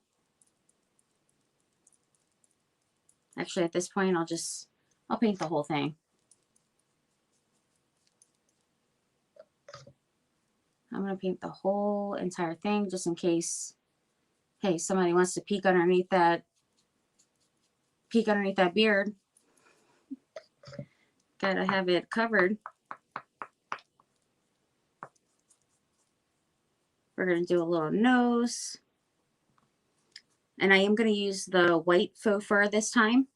Actually, at this point, I'll paint the whole thing. I'm going to paint the whole entire thing just in case, hey, somebody wants to peek underneath that beard. Gotta have it covered. We're going to do a little nose. And I am going to use the white faux fur this time.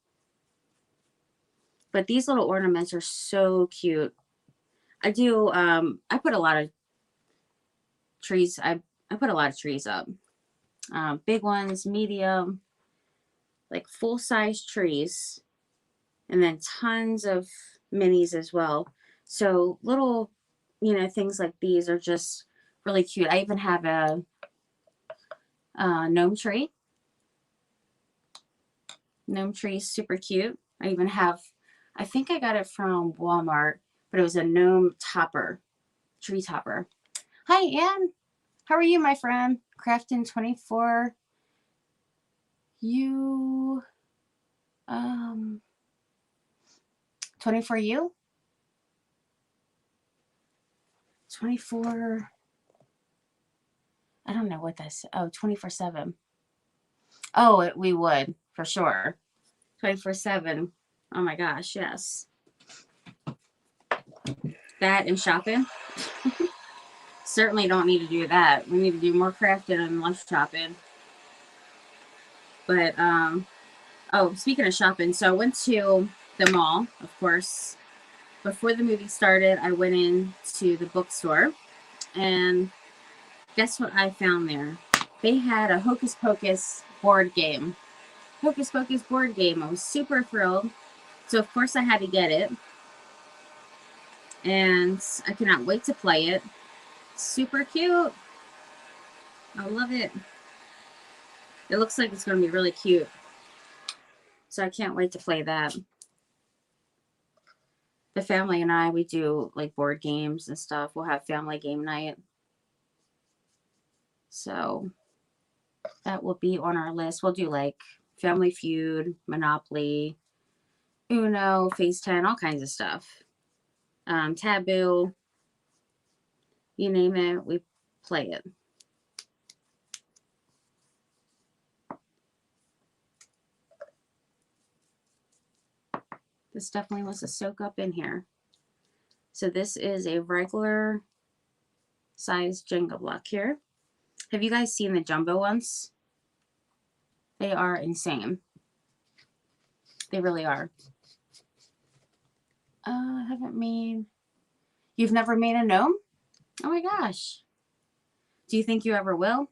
But these little ornaments are so cute. I put a lot of trees. I put a lot of trees up. Big ones, medium, like full-size trees. And then tons of minis as well. So little, you know, things like these are just really cute. I even have a gnome tree. Gnome tree is super cute. I even have, I think I got it from Walmart, but it was a gnome topper, tree topper. Hi, Anne. How are you, my friend? Crafting 24. You, 24U? 24, I don't know what that's, oh, 24/7. Oh, we would, for sure. 24/7. Oh my gosh, yes. That and shopping. Certainly don't need to do that. We need to do more crafting and less shopping. But, oh, speaking of shopping, so I went to the mall, of course. Before the movie started, I went into the bookstore. And guess what I found there? They had a Hocus Pocus board game. Hocus Pocus board game. I was super thrilled. So, of course, I had to get it. And I cannot wait to play it. Super cute. I love it. It looks like it's going to be really cute. So I can't wait to play that. The family and I, we do like board games and stuff. We'll have family game night. So that will be on our list. We'll do like Family Feud, Monopoly, Uno, Phase 10, all kinds of stuff. Taboo, you name it, we play it. This definitely wants to soak up in here. So this is a regular size Jenga block here. Have you guys seen the jumbo ones? They are insane. They really are. I haven't made... You've never made a gnome? Oh my gosh. Do you think you ever will?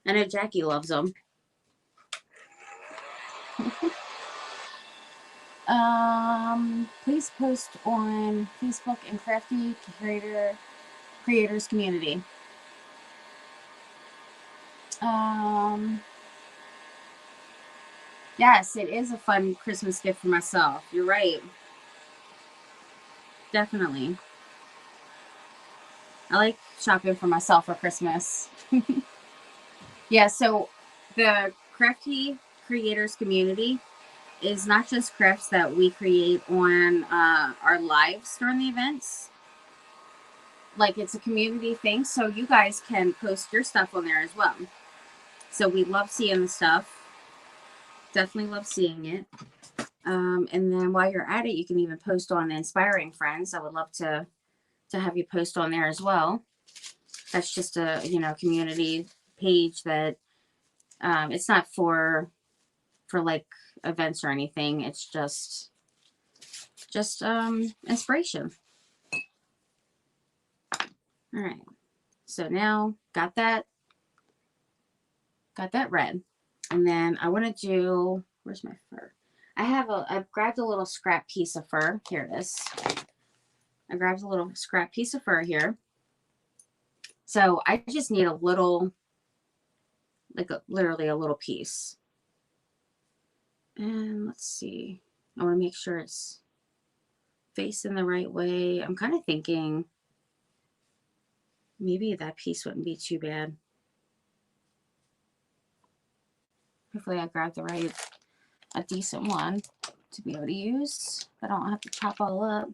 I know Jackie loves them. Please post on Facebook and Crafty Creators Community. Yes, it is a fun Christmas gift for myself. You're right. Definitely. I like shopping for myself for Christmas. Yeah, so the Crafty Creators Community is not just crafts that we create on our lives during the events. Like, it's a community thing, so you guys can post your stuff on there as well. So we love seeing the stuff. Definitely love seeing it. And then while you're at it, you can even post on Inspiring Friends. I would love to have you post on there as well. That's just a, you know, community page that it's not for like events or anything. It's just inspiration. All right. So now got that red. And then I want to do, where's my fur? I've grabbed a little scrap piece of fur. Here it is. I grabbed a little scrap piece of fur here. So I just need a little, like literally a little piece. And let's see. I want to make sure it's facing the right way. I'm kind of thinking maybe that piece wouldn't be too bad. Hopefully I grabbed a decent one to be able to use. I don't have to chop all up.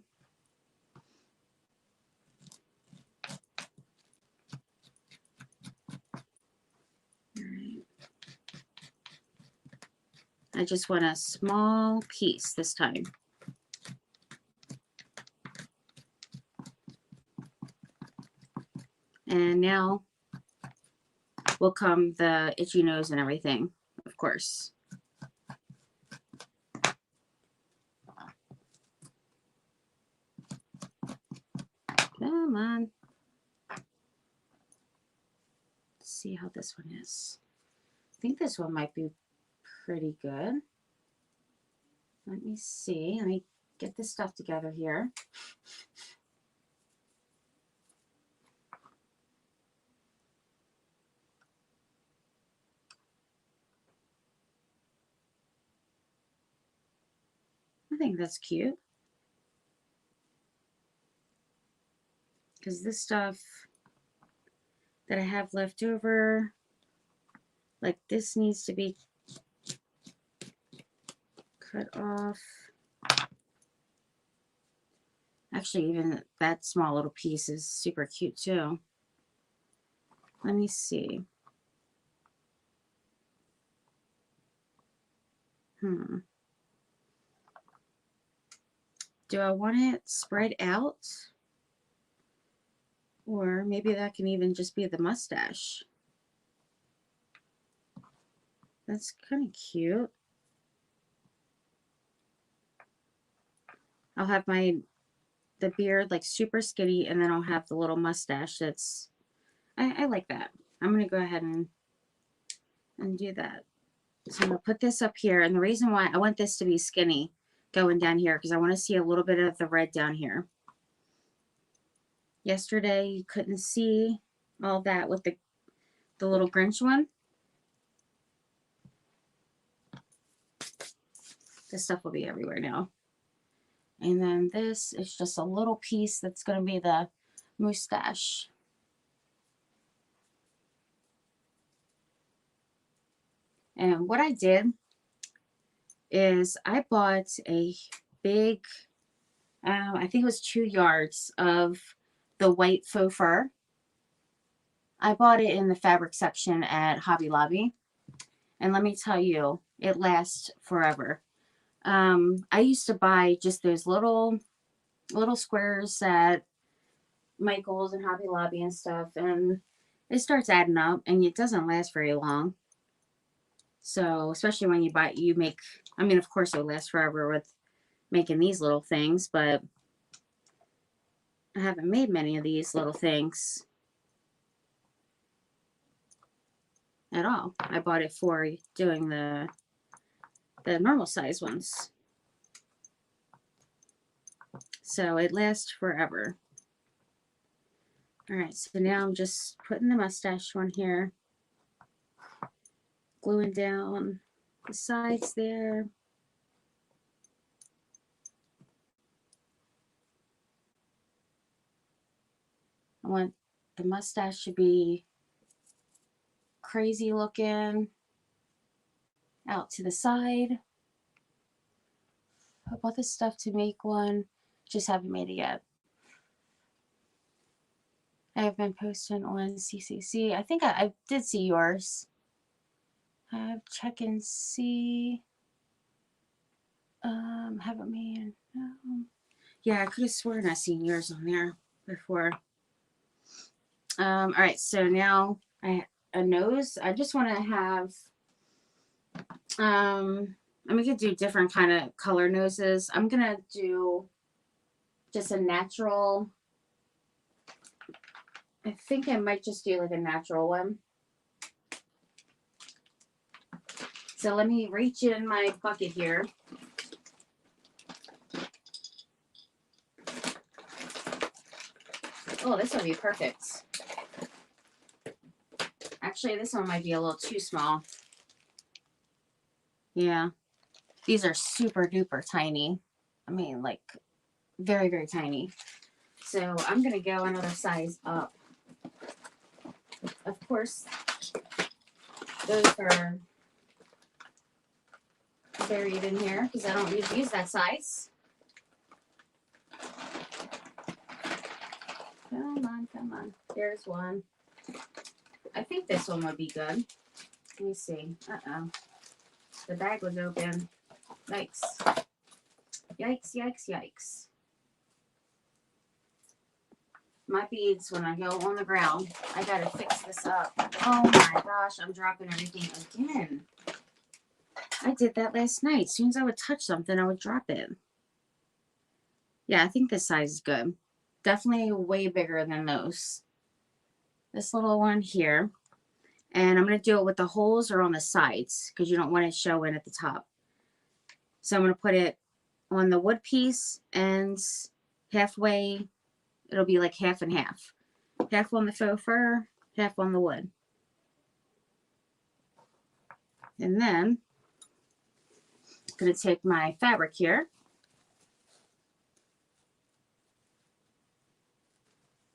All right. I just want a small piece this time. And now will come the itchy nose and everything, of course. Come on. Let's see how this one is. I think this one might be pretty good. Let me see. Let me get this stuff together here. I think that's cute. Because this stuff that I have left over, like this needs to be cut off. Actually, even that small little piece is super cute too. Let me see. Do I want it spread out? Or maybe that can even just be the mustache. That's kind of cute. I'll have the beard like super skinny, and then I'll have the little mustache that's, I like that. I'm going to go ahead and do that. So I'm going to put this up here, and the reason why I want this to be skinny going down here, because I want to see a little bit of the red down here. Yesterday you couldn't see all that with the little Grinch one. This stuff will be everywhere now. And then this is just a little piece that's going to be the Moustache. And what I did is I bought a big, I think it was 2 yards of the white faux fur. I bought it in the fabric section at Hobby Lobby. And let me tell you, it lasts forever. I used to buy just those little squares at Michael's and Hobby Lobby and stuff, and it starts adding up, and it doesn't last very long. So especially when you make, I mean, of course it'll last forever with making these little things, but I haven't made many of these little things at all. I bought it for doing the normal size ones. So it lasts forever. All right, so now I'm just putting the Moustache one here, gluing down the sides there. I want the mustache to be crazy looking out to the side. I bought this stuff to make one, just haven't made it yet. I have been posting on CCC. I think I did see yours. Check and see. Haven't made. No. Yeah, I could have sworn I seen yours on there before. All right, so now a nose. I just want to have. And we could do different kind of color noses. I'm gonna do just a natural. I think I might just do like a natural one. So let me reach in my bucket here. Oh, this would be perfect. Actually, this one might be a little too small. Yeah. These are super duper tiny. I mean, like very, very tiny. So I'm going to go another size up. Of course, those are buried in here because I don't need to use that size. Come on, come on. There's one. I think this one would be good. Let me see. Uh-oh. The bag was open. Yikes. Yikes, yikes, yikes. My beads, when I go on the ground, I gotta fix this up. Oh my gosh, I'm dropping everything again. I did that last night. As soon as I would touch something, I would drop it. Yeah, I think this size is good. Definitely way bigger than those. This little one here. And I'm going to do it with the holes or on the sides because you don't want it showing at the top. So I'm going to put it on the wood piece and halfway, it'll be like half and half. Half on the faux fur, half on the wood. And then I'm going to take my fabric here.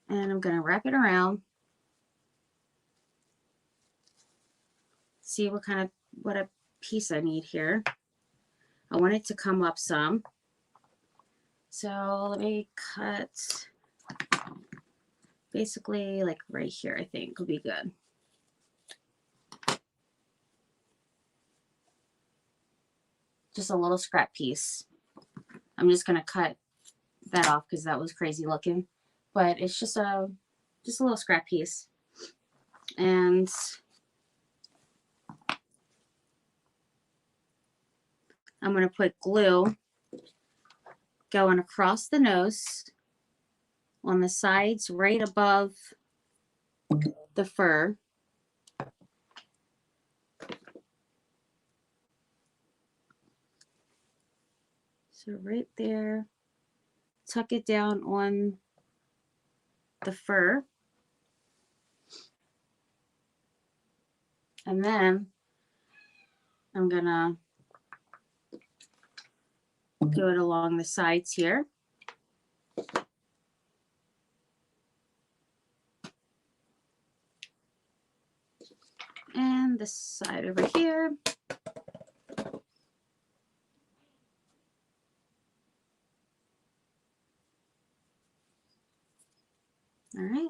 And I'm going to wrap it around. See what a piece I need here. I want it to come up some. So let me cut basically like right here, I think will be good. Just a little scrap piece. I'm just going to cut that off because that was crazy looking. But it's just a little scrap piece. And I'm going to put glue going across the nose on the sides right above the fur. So right there, tuck it down on the fur. And then I'm gonna do it along the sides here. And this side over here. All right.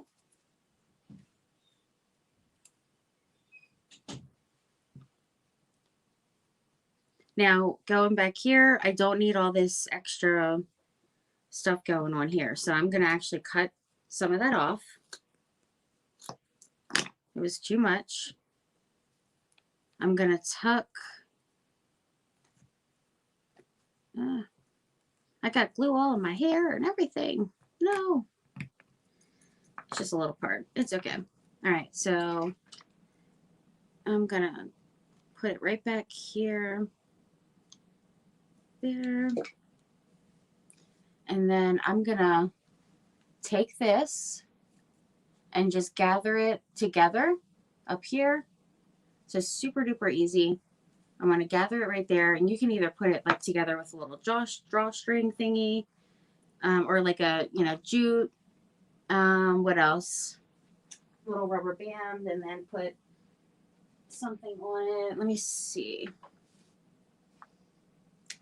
Now, going back here, I don't need all this extra stuff going on here. So I'm going to actually cut some of that off. It was too much. I'm going to tuck. I got glue all in my hair and everything. No. It's just a little part. It's okay. All right. So I'm going to put it right back here. There. And then I'm going to take this and just gather it together up here. So super duper easy. I'm going to gather it right there, and you can either put it like together with a little drawstring thingy, or like a, you know, jute, what else? Little rubber band, and then put something on it. Let me see.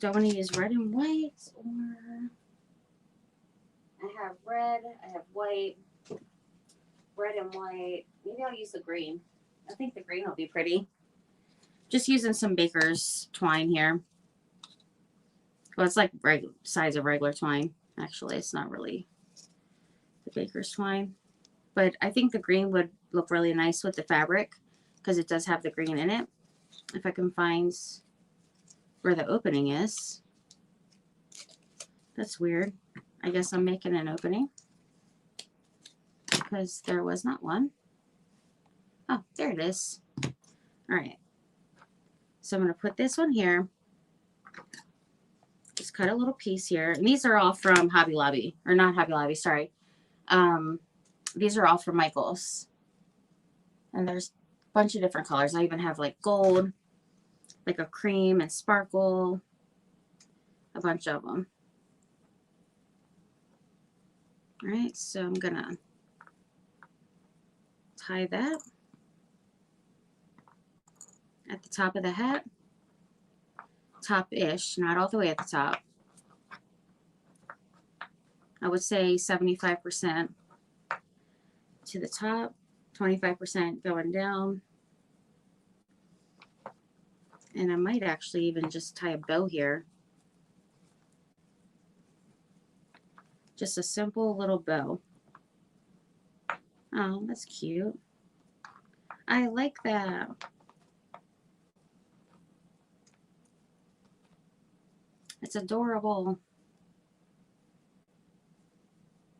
Do I want to use red and white, or I have red, I have white, red and white. Maybe I'll use the green. I think the green will be pretty. Just using some baker's twine here. Well, it's like size of regular twine. Actually, it's not really the baker's twine. But I think the green would look really nice with the fabric because it does have the green in it. If I can find where the opening is. That's weird. I guess I'm making an opening because there was not one. Oh, there it is. All right. So I'm going to put this one here. Just cut a little piece here. And these are all from Hobby Lobby. Or not Hobby Lobby, sorry. These are all from Michael's. And there's a bunch of different colors. I even have like gold, like a cream and sparkle. A bunch of them. All right, so I'm going to tie that at the top of the hat. Top-ish, not all the way at the top. I would say 75% to the top, 25% going down. And I might actually even just tie a bow here. Just a simple little bow. Oh, that's cute. I like that. It's adorable.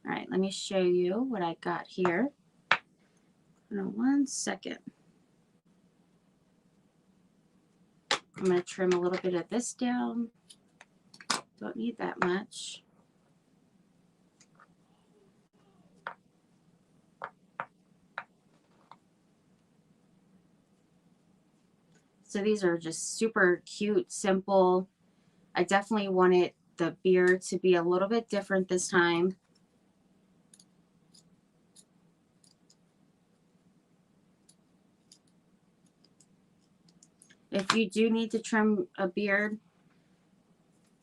All right, let me show you what I got here. Hold on one second. I'm going to trim a little bit of this down. Don't need that much. So these are just super cute, simple. I definitely wanted the beard to be a little bit different this time. If you do need to trim a beard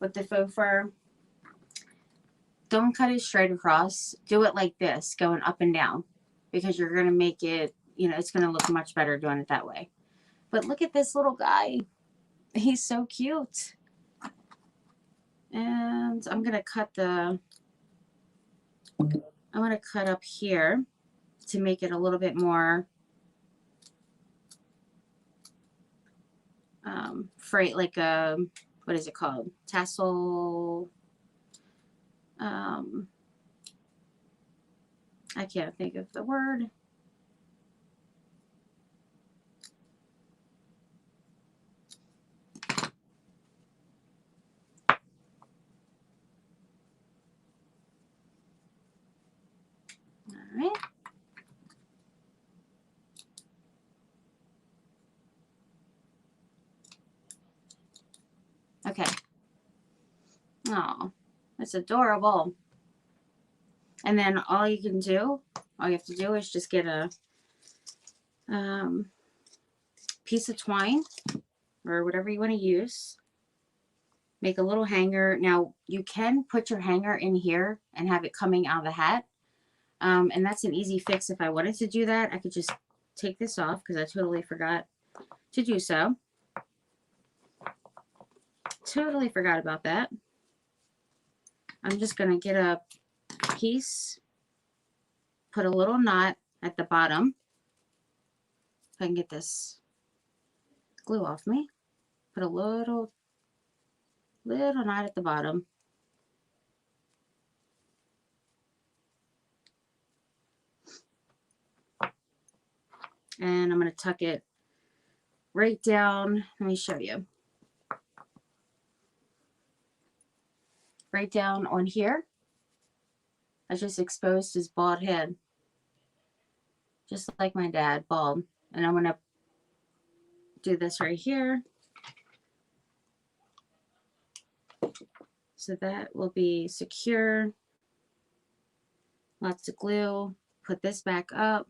with the faux fur, don't cut it straight across. Do it like this, going up and down, because you're going to make it, you know, it's going to look much better doing it that way. But look at this little guy. He's so cute. And I'm going to cut up here to make it a little bit more freight, like a, what is it called? Tassel. I can't think of the word. All right. Okay. Oh, that's adorable. And then all you have to do is just get a piece of twine or whatever you want to use. Make a little hanger. Now, you can put your hanger in here and have it coming out of the hat. And that's an easy fix. If I wanted to do that, I could just take this off because I totally forgot to do so. Totally forgot about that. I'm just going to get a piece, put a little knot at the bottom. If I can get this glue off me. Put a little knot at the bottom. And I'm going to tuck it right down. Let me show you. Right down on here. I just exposed his bald head. Just like my dad, bald. And I'm going to do this right here. So that will be secure. Lots of glue. Put this back up.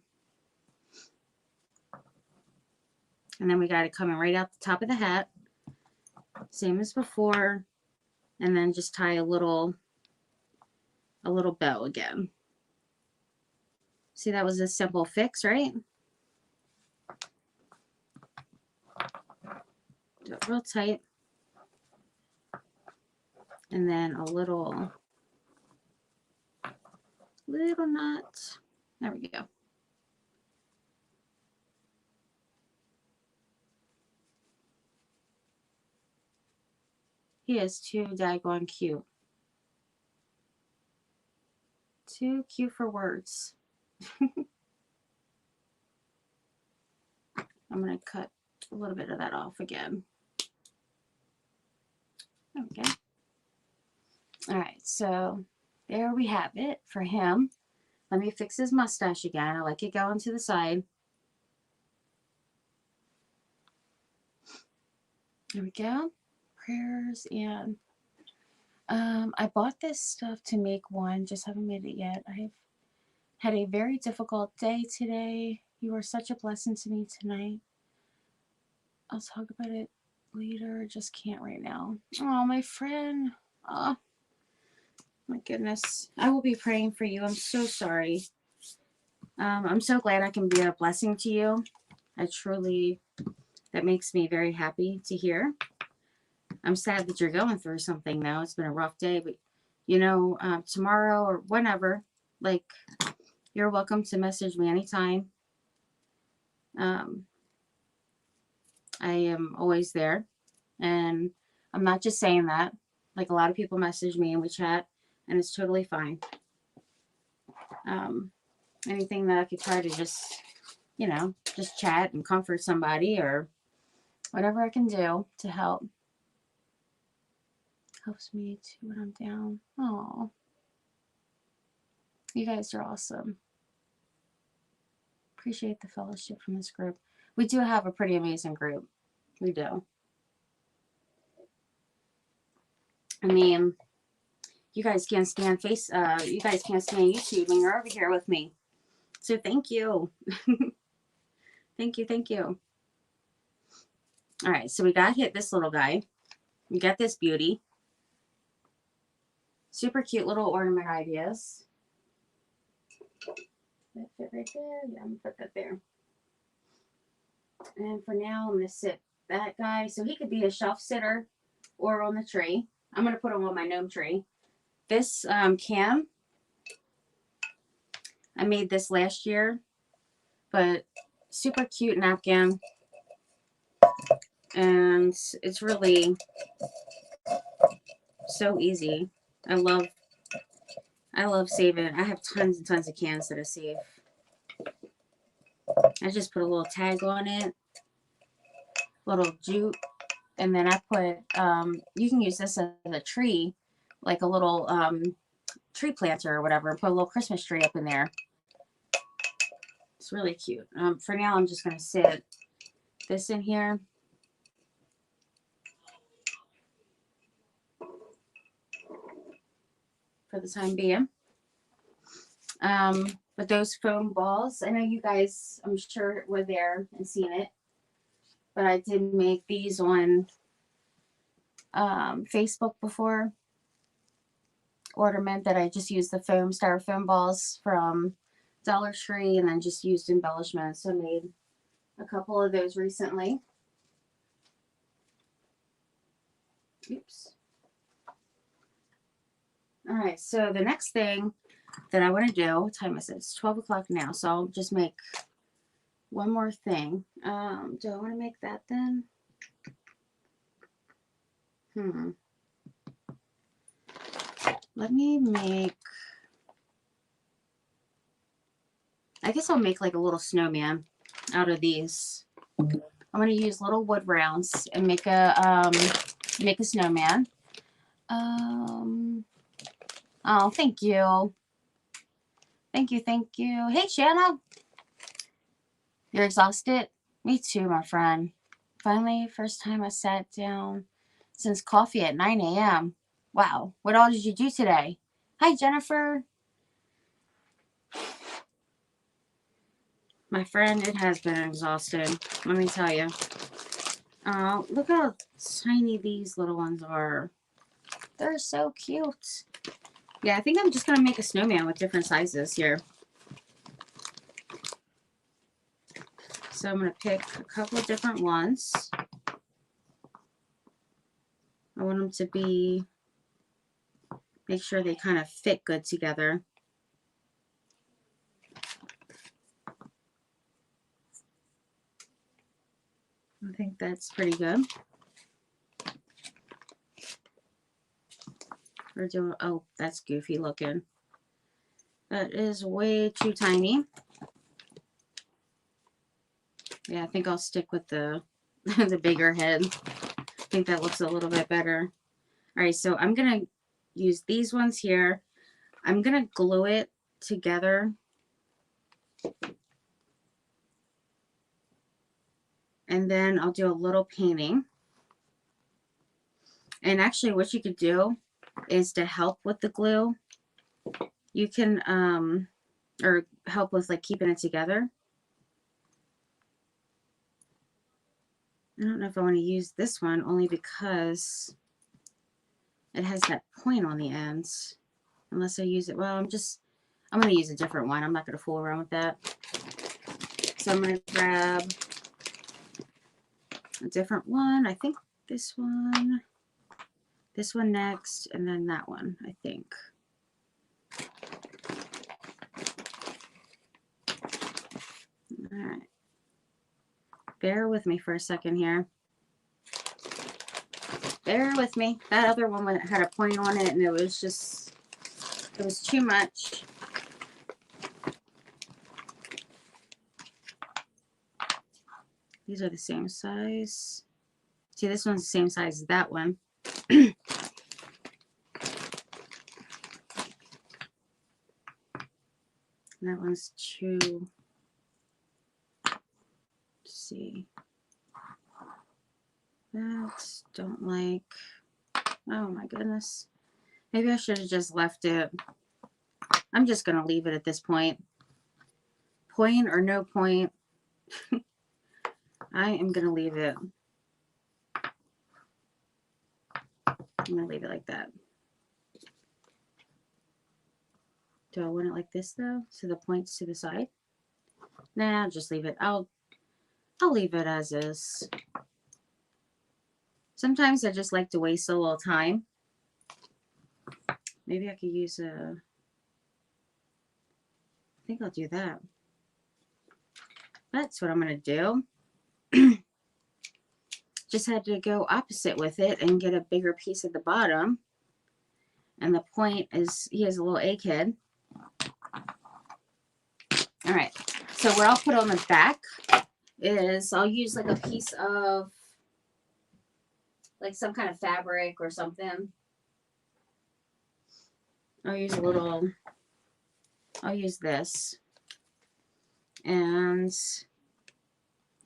And then we got it coming right out the top of the hat. Same as before. And then just tie a little bow again. See, that was a simple fix, right? Do it real tight. And then a little knot. There we go. He is too daggone cute. Too cute for words. I'm going to cut a little bit of that off again. Okay. All right, so there we have it for him. Let me fix his mustache again. I like it going to the side. There we go. Prayers. And I bought this stuff to make one. Just haven't made it yet. I've had a very difficult day today. You are such a blessing to me tonight. I'll talk about it later. Just can't right now. Oh, my friend. Oh, my goodness. I will be praying for you. I'm so sorry. I'm so glad I can be a blessing to you. That makes me very happy to hear. I'm sad that you're going through something now. It's been a rough day, but you know, tomorrow or whenever, like, you're welcome to message me anytime. I am always there, and I'm not just saying that. Like, a lot of people message me and we chat, and it's totally fine. Anything that I could try to just, you know, just chat and comfort somebody or whatever I can do to help. Helps me too when I'm down. Oh, you guys are awesome. Appreciate the fellowship from this group. We do have a pretty amazing group. We do. I mean, you guys can't stand you guys can't stand YouTube when you're over here with me. So thank you. Thank you, thank you. All right, so we got this little guy. We got this beauty. Super cute little ornament ideas. That fit right there? Yeah, I'm gonna put that there. And for now, I'm gonna sit that guy. So he could be a shelf sitter or on the tree. I'm gonna put him on my gnome tree. This cam, I made this last year, but super cute napkin. And it's really so easy. I love saving. I have tons and tons of cans that I save. I just put a little tag on it, little jute, and then I put, you can use this as a tree, like a little tree planter or whatever, and put a little Christmas tree up in there. It's really cute. For now, I'm just going to sit this in here. For the time being. But those foam balls, I know you guys, I'm sure, were there and seen it. But I did make these on Facebook before. Ornament that I just used the styrofoam balls from Dollar Tree and then just used embellishments. So I made a couple of those recently. Oops. All right, so the next thing that I want to do, what time is it? It's 12 o'clock now, so I'll just make one more thing. Do I want to make that then? Let me make, I guess I'll make like a little snowman out of these. I'm going to use little wood rounds and make a snowman. Oh, thank you. Thank you. Hey, Shanna. You're exhausted? Me too, my friend. Finally, first time I sat down since coffee at 9 a.m. Wow. What all did you do today? Hi, Jennifer. My friend, it has been exhausted. Let me tell you. Oh, look how tiny these little ones are. They're so cute. Yeah, I think I'm just going to make a snowman with different sizes here. So I'm going to pick a couple of different ones. I want them to be, make sure they kind of fit good together. I think that's pretty good. We're doing, oh, that's goofy looking. That is way too tiny. Yeah, I think I'll stick with the the bigger head. I think that looks a little bit better. All right, so I'm going to use these ones here. I'm going to glue it together. And then I'll do a little painting. And actually what you could do is to help with the glue, you can, or help with like keeping it together. I don't know if I want to use this one only because it has that point on the ends. Unless I use it, well, I'm going to use a different one. I'm not going to fool around with that. So I'm going to grab a different one. I think this one next, and then that one, I think. All right. Bear with me for a second here. Bear with me. That other one had a point on it, and it was too much. These are the same size. See, this one's the same size as that one. That one's too, let's see. That don't like, oh my goodness. Maybe I should have just left it. I'm just going to leave it at this point. Point or no point. I am going to leave it. I'm going to leave it like that. Do I want it like this though? So the points to the side? Nah, I'll just leave it. I'll leave it as is. Sometimes I just like to waste a little time. Maybe I could use a, I think I'll do that. That's what I'm going to do. Just had to go opposite with it and get a bigger piece at the bottom. And the point is, he has a little egghead. All right, so what I'll put on the back is I'll use like a piece of like some kind of fabric or something. I'll use this. And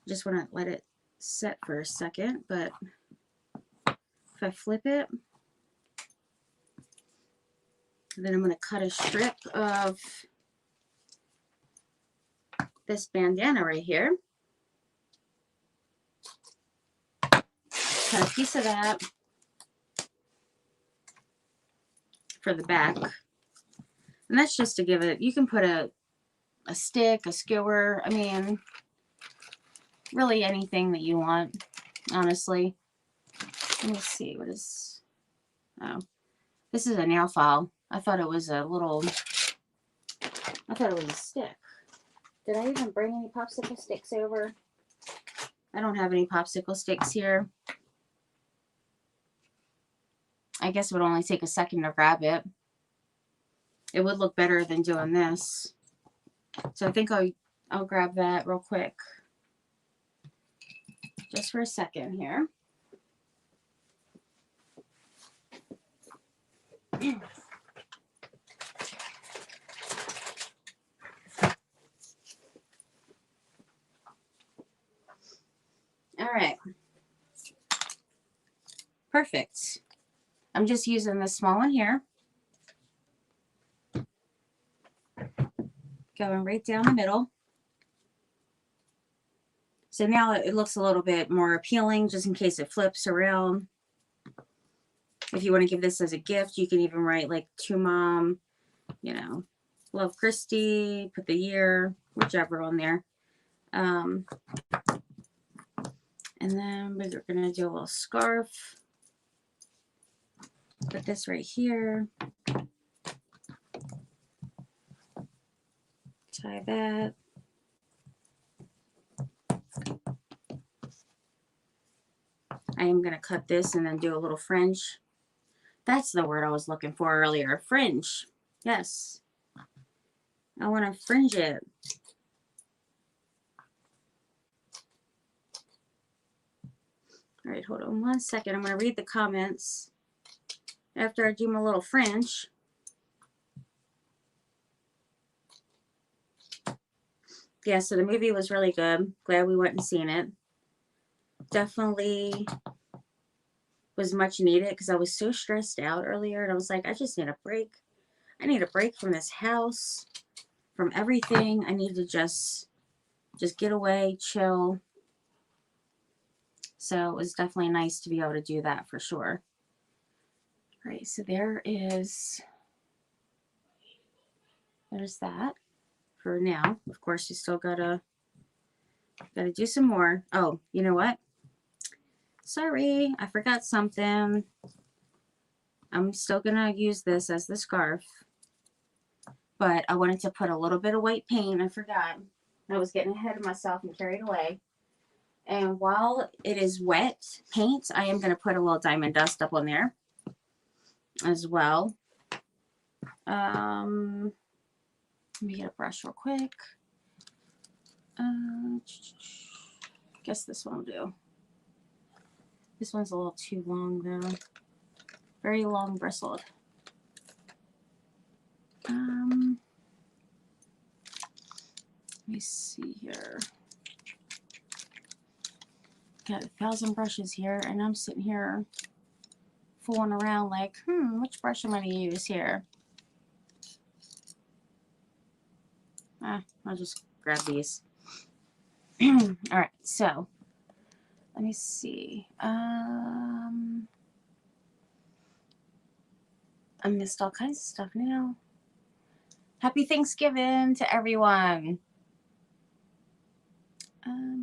just want to let it set for a second, but if I flip it, then I'm going to cut a strip of this bandana right here. Cut a piece of that for the back. And that's just to give it, you can put a stick, a skewer, I mean, really anything that you want, honestly. Let me see, what is, oh, this is a nail file. I thought it was a little, I thought it was a stick. Did I even bring any popsicle sticks over? I don't have any popsicle sticks here. I guess it would only take a second to grab it. It would look better than doing this. So I think I'll grab that real quick. Just for a second here. All right. Perfect. I'm just using this small one here. Going right down the middle. So now it looks a little bit more appealing, just in case it flips around. If you want to give this as a gift, you can even write like to mom, you know, love Christy, put the year, whichever on there. And then we're going to do a little scarf. Put this right here. Tie that. I am going to cut this and then do a little fringe. That's the word I was looking for earlier. Fringe. Yes. I want to fringe it. All right, hold on one second. I'm going to read the comments after I do my little fringe. Yeah, so the movie was really good. Glad we went and seen it. Definitely was much needed because I was so stressed out earlier. And I was like, I just need a break. I need a break from this house, from everything. I need to just get away, chill. So it was definitely nice to be able to do that for sure. All right, so there's that for now. Of course, you still gotta do some more. Oh, you know what? Sorry, I forgot something. I'm still gonna use this as the scarf, but I wanted to put a little bit of white paint. I forgot. I was getting ahead of myself and carried away. And while it is wet paint, I am gonna put a little diamond dust up on there as well. Let me get a brush real quick. Guess this one will do. This one's a little too long though. Very long bristled. Let me see here. Got 1,000 brushes here, and I'm sitting here fooling around like, which brush am I going to use here? I'll just grab these. All right, so let me see. I missed all kinds of stuff now. Happy Thanksgiving to everyone.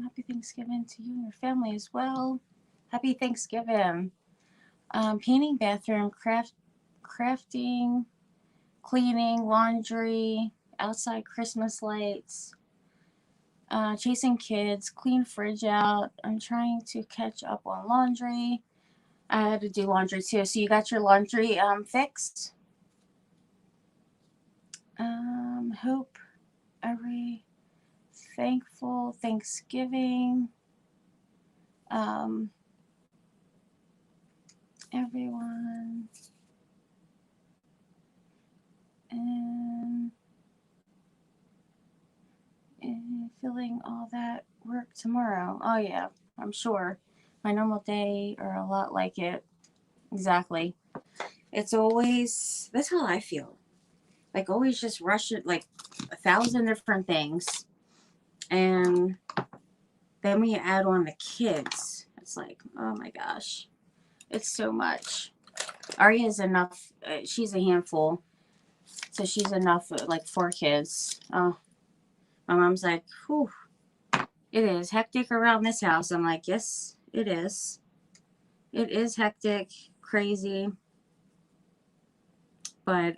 Happy Thanksgiving to you and your family as well. Happy Thanksgiving. Painting, bathroom, crafting, cleaning, laundry, outside Christmas lights, chasing kids, clean fridge out. I'm trying to catch up on laundry. I had to do laundry too. So you got your laundry fixed? Hope every thankful Thanksgiving. Everyone. And if feeling all that work tomorrow. Oh yeah, I'm sure. My normal day are a lot like it. Exactly. It's always, that's how I feel. Like always just rush it, like 1,000 different things. And then when you add on the kids, it's like, oh my gosh, it's so much. Arya's enough. She's a handful. So she's enough, like 4 kids. Oh, my mom's like, whew, it is hectic around this house. I'm like, yes, it is. It is hectic, crazy. But,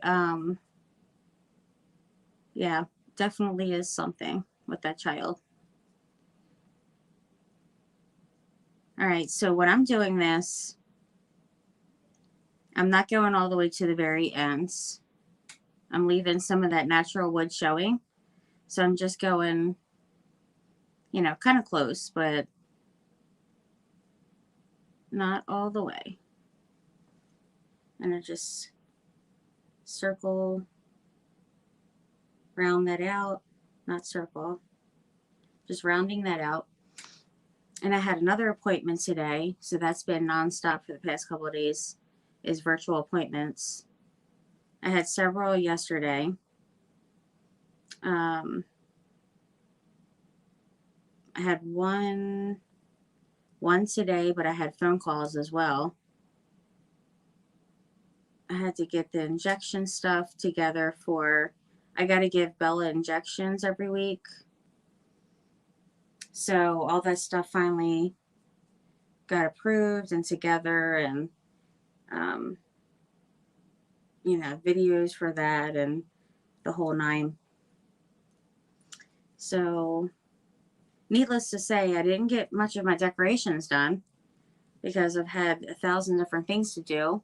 yeah, definitely is something with that child. All right, so when I'm doing this, I'm not going all the way to the very ends. I'm leaving some of that natural wood showing. So I'm just going, you know, kind of close, but not all the way. And I just circle, round that out, not circle, just rounding that out. And I had another appointment today, so that's been nonstop for the past couple of days, is virtual appointments. I had several yesterday. I had one today, but I had phone calls as well. I had to get the injection stuff together for, I got to give Bella injections every week. So all that stuff finally got approved and together, and, you know, videos for that and the whole 9. So needless to say, I didn't get much of my decorations done because I've had 1,000 different things to do.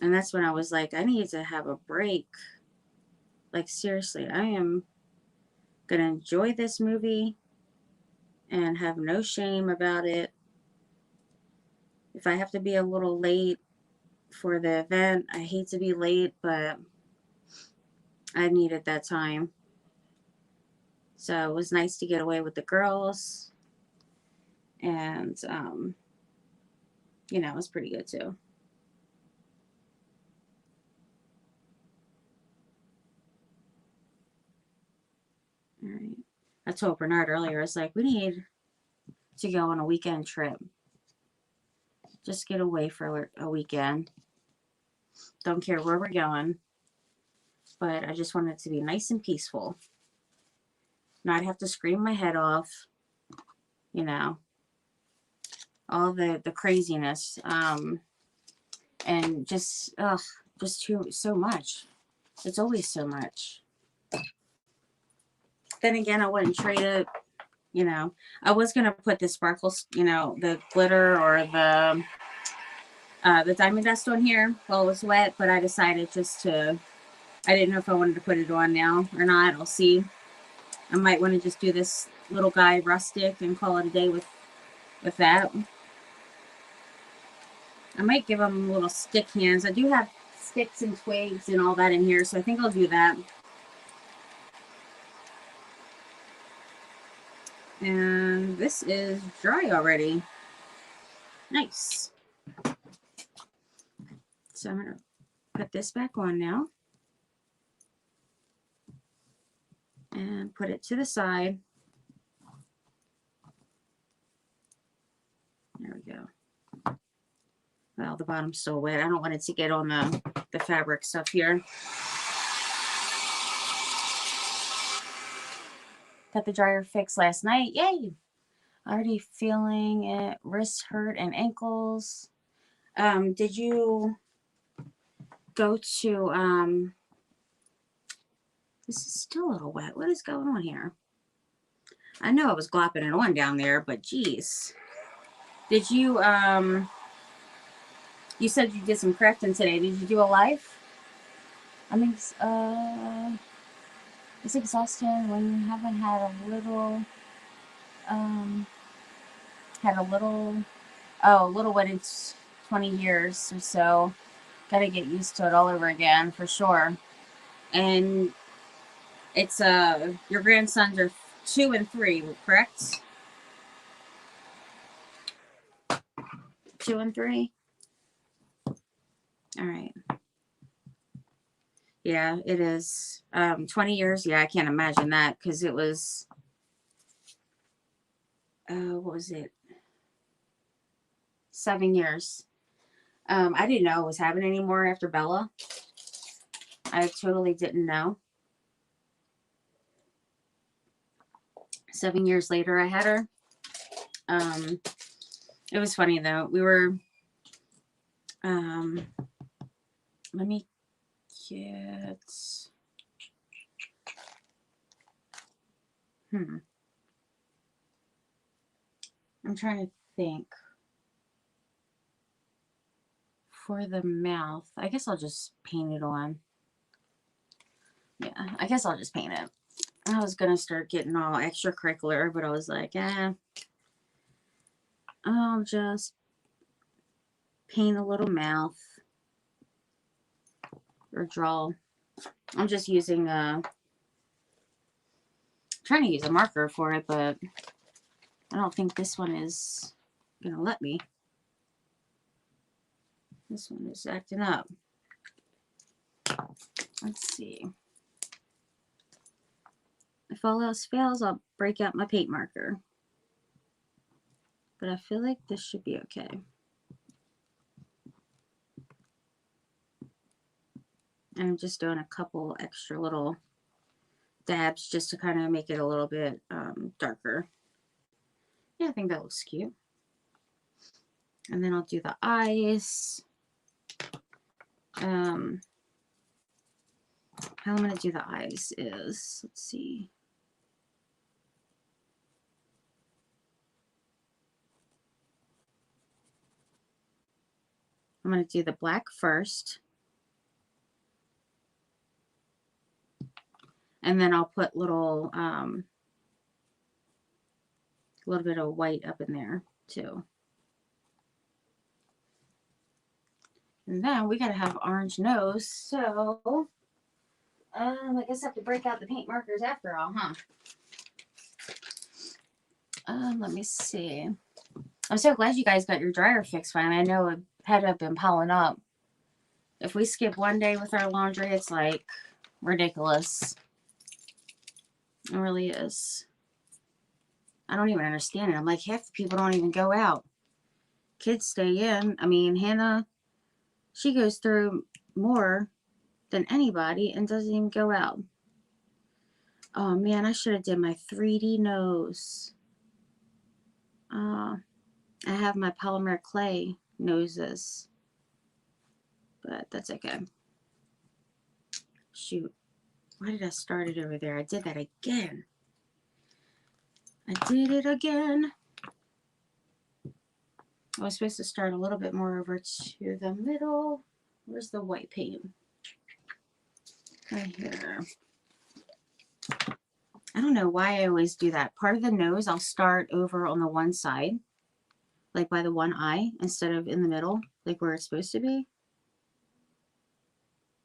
And that's when I was like, I need to have a break. Like, seriously, I am going to enjoy this movie and have no shame about it. If I have to be a little late for the event, I hate to be late, but I needed that time. So it was nice to get away with the girls. And, you know, it was pretty good too. All right. I told Bernard earlier, it's like, we need to go on a weekend trip. Just get away for a weekend. Don't care where we're going. But I just want it to be nice and peaceful. Not have to scream my head off. You know. All the craziness. And just so much. It's always so much. Then again, I wouldn't trade it. You know, I was gonna put the sparkles, you know, the glitter or the diamond dust on here while it was wet, but I decided just to. I didn't know if I wanted to put it on now or not. I'll see. I might want to just do this little guy rustic and call it a day with that. I might give him little stick hands. I do have sticks and twigs and all that in here, so I think I'll do that. And this is dry already. Nice. So I'm going to put this back on now. And put it to the side. There we go. Well, the bottom's still wet. I don't want it to get on the fabric stuff here. Got the dryer fixed last night. Yay! Already feeling it. Wrists hurt and ankles. Did you go to, this is still a little wet. What is going on here? I know I was glopping it on down there, but geez. Did you, you said you did some crafting today. Did you do a live? I mean, it's exhausting when you haven't had a little what, it's 20 years or so. Gotta get used to it all over again for sure. And It's your grandsons are 2 and 3, correct? 2 and 3. All right. Yeah, it is. 20 years. Yeah, I can't imagine that because it was, what was it? 7 years. I didn't know it was happening anymore after Bella. I totally didn't know. 7 years later, I had her. It was funny though. We were, let me get, I'm trying to think. For the mouth, I guess I'll just paint it on. Yeah, I guess I'll just paint it. I was going to start getting all extracurricular, but I was like, I'll just paint a little mouth or draw. I'm just using trying to use a marker for it, but I don't think this one is going to let me. This one is acting up. Let's see. If all else fails, I'll break out my paint marker. But I feel like this should be okay. And I'm just doing a couple extra little dabs just to kind of make it a little bit darker. Yeah, I think that looks cute. And then I'll do the eyes. How I'm going to do the eyes is, let's see. I'm going to do the black first. And then I'll put little bit of white up in there too. And then we got to have orange nose. So I guess I have to break out the paint markers after all, huh? Let me see. I'm so glad you guys got your dryer fixed finally. I know it had been piling up. If we skip one day with our laundry, it's like ridiculous. It really is. I don't even understand it. I'm like, half the people don't even go out. Kids stay in. I mean, Hannah, she goes through more than anybody and doesn't even go out. Oh man, I should have did my 3D nose. I have my polymer clay noses, but that's okay. Shoot, why did I start it over there? I did that again. I did it again. I was supposed to start a little bit more over to the middle. Where's the white paint? Right here. I don't know why I always do that. Part of the nose, I'll start over on the one side, like by the one eye, instead of in the middle, like where it's supposed to be.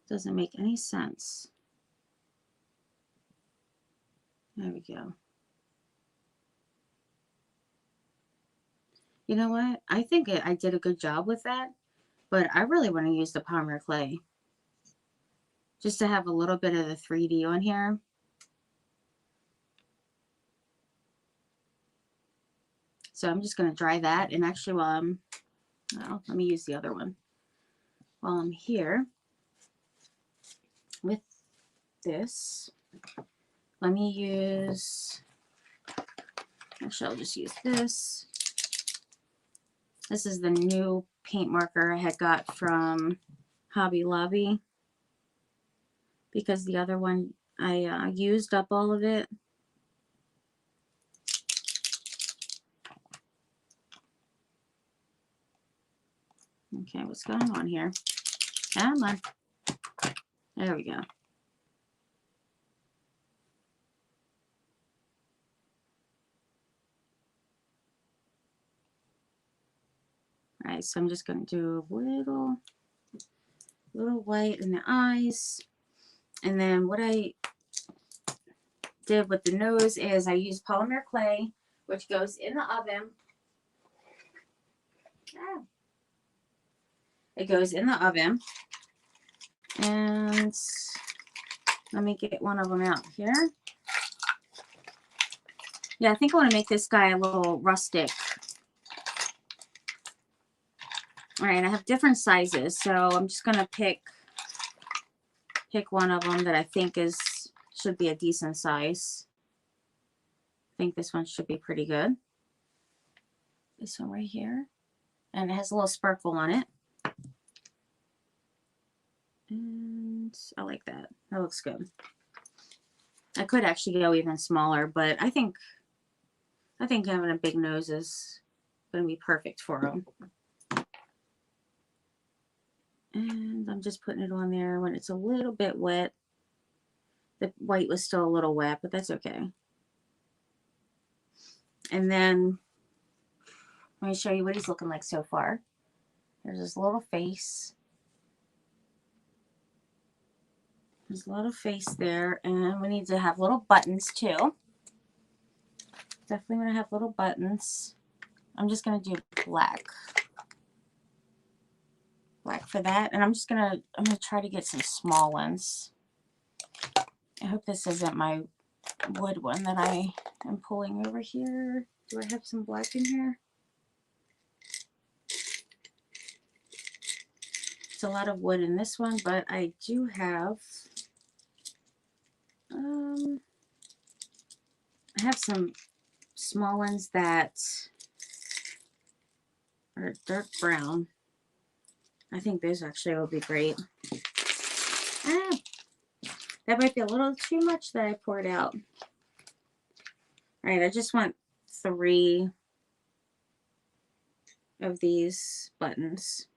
Doesn't make any sense. There we go. You know what? I think I did a good job with that, but I really want to use the polymer clay just to have a little bit of the 3D on here. So I'm just going to dry that. And actually while I'm, well, let me use the other one. While I'm here with this, let me use, actually I'll just use this. This is the new paint marker I had got from Hobby Lobby because the other one I used up all of it. Okay, what's going on here? Come on. There we go. All right, so I'm just going to do a little white in the eyes. And then what I did with the nose is I used polymer clay, which goes in the oven. It goes in the oven. And let me get one of them out here. Yeah, I think I want to make this guy a little rustic. All right, I have different sizes, so I'm just going to pick one of them that I think should be a decent size. I think this one should be pretty good. This one right here. And it has a little sparkle on it. And I like that. That looks good. I could actually go even smaller, but I think having a big nose is going to be perfect for them. And I'm just putting it on there when it's a little bit wet. The white was still a little wet, but that's okay. And then let me show you what he's looking like so far. There's his little face. There's a little face there, and we need to have little buttons too. Definitely going to have little buttons. I'm just going to do black for that, and I'm going to try to get some small ones. I hope this isn't my wood one that I am pulling over here. Do I have some black in here? It's a lot of wood in this one, but I do have I have some small ones that are dark brown. I think those actually will be great. That might be a little too much that I poured out. All right, I just want 3 of these buttons.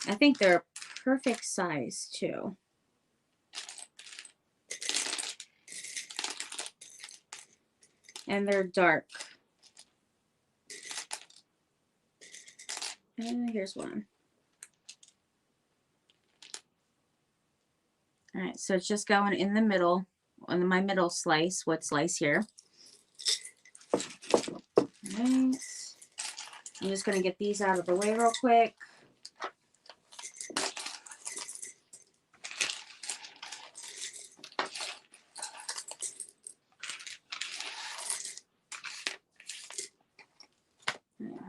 I think they're perfect size too. And they're dark. And here's one. All right, so it's just going in the middle, on my middle slice, wood slice here. All right. I'm just going to get these out of the way real quick.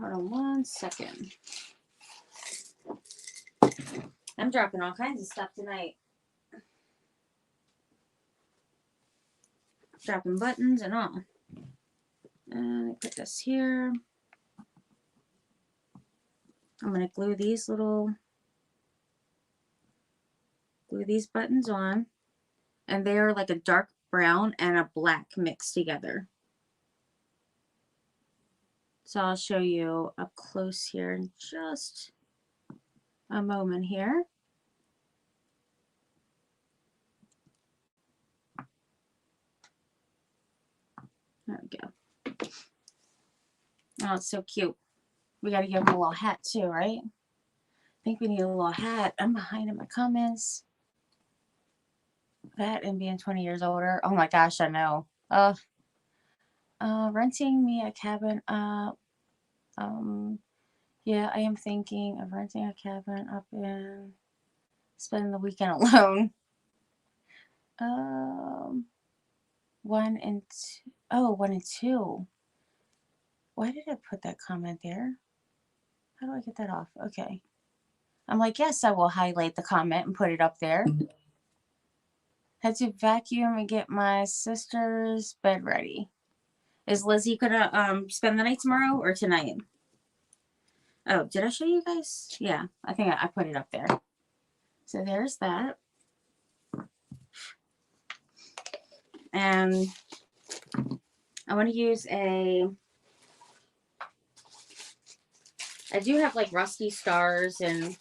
Hold on one second. I'm dropping all kinds of stuff tonight. Dropping buttons and all. And I put this here. I'm going to glue these buttons on. And they are like a dark brown and a black mixed together. So I'll show you up close here in just a moment here. There we go. Oh, it's so cute. We got to give him a little hat too, right? I think we need a little hat. I'm behind in my comments. That and being 20 years older. Oh my gosh, I know. Renting me a cabin up. Yeah, I am thinking of renting a cabin up and spending the weekend alone. 1 and 2. Oh, 1 and 2. Why did I put that comment there? How do I get that off? Okay. I'm like, yes, I will highlight the comment and put it up there. Had to vacuum and get my sister's bed ready. Is Lizzie gonna spend the night tomorrow or tonight? Oh, did I show you guys? Yeah, I think I put it up there. So there's that. And I want to use I do have like rusty stars and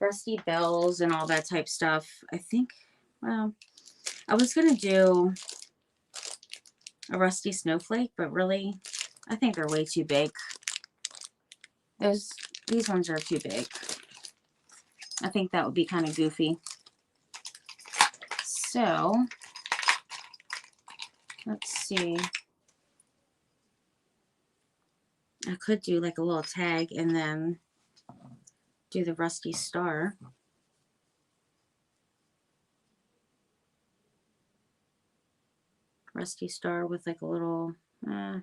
rusty bells and all that type stuff. I think, well, I was going to do a rusty snowflake, but really, I think they're way too big. These ones are too big. I think that would be kind of goofy. So let's see. I could do like a little tag and then do the rusty star. Rusty star with like a little, no,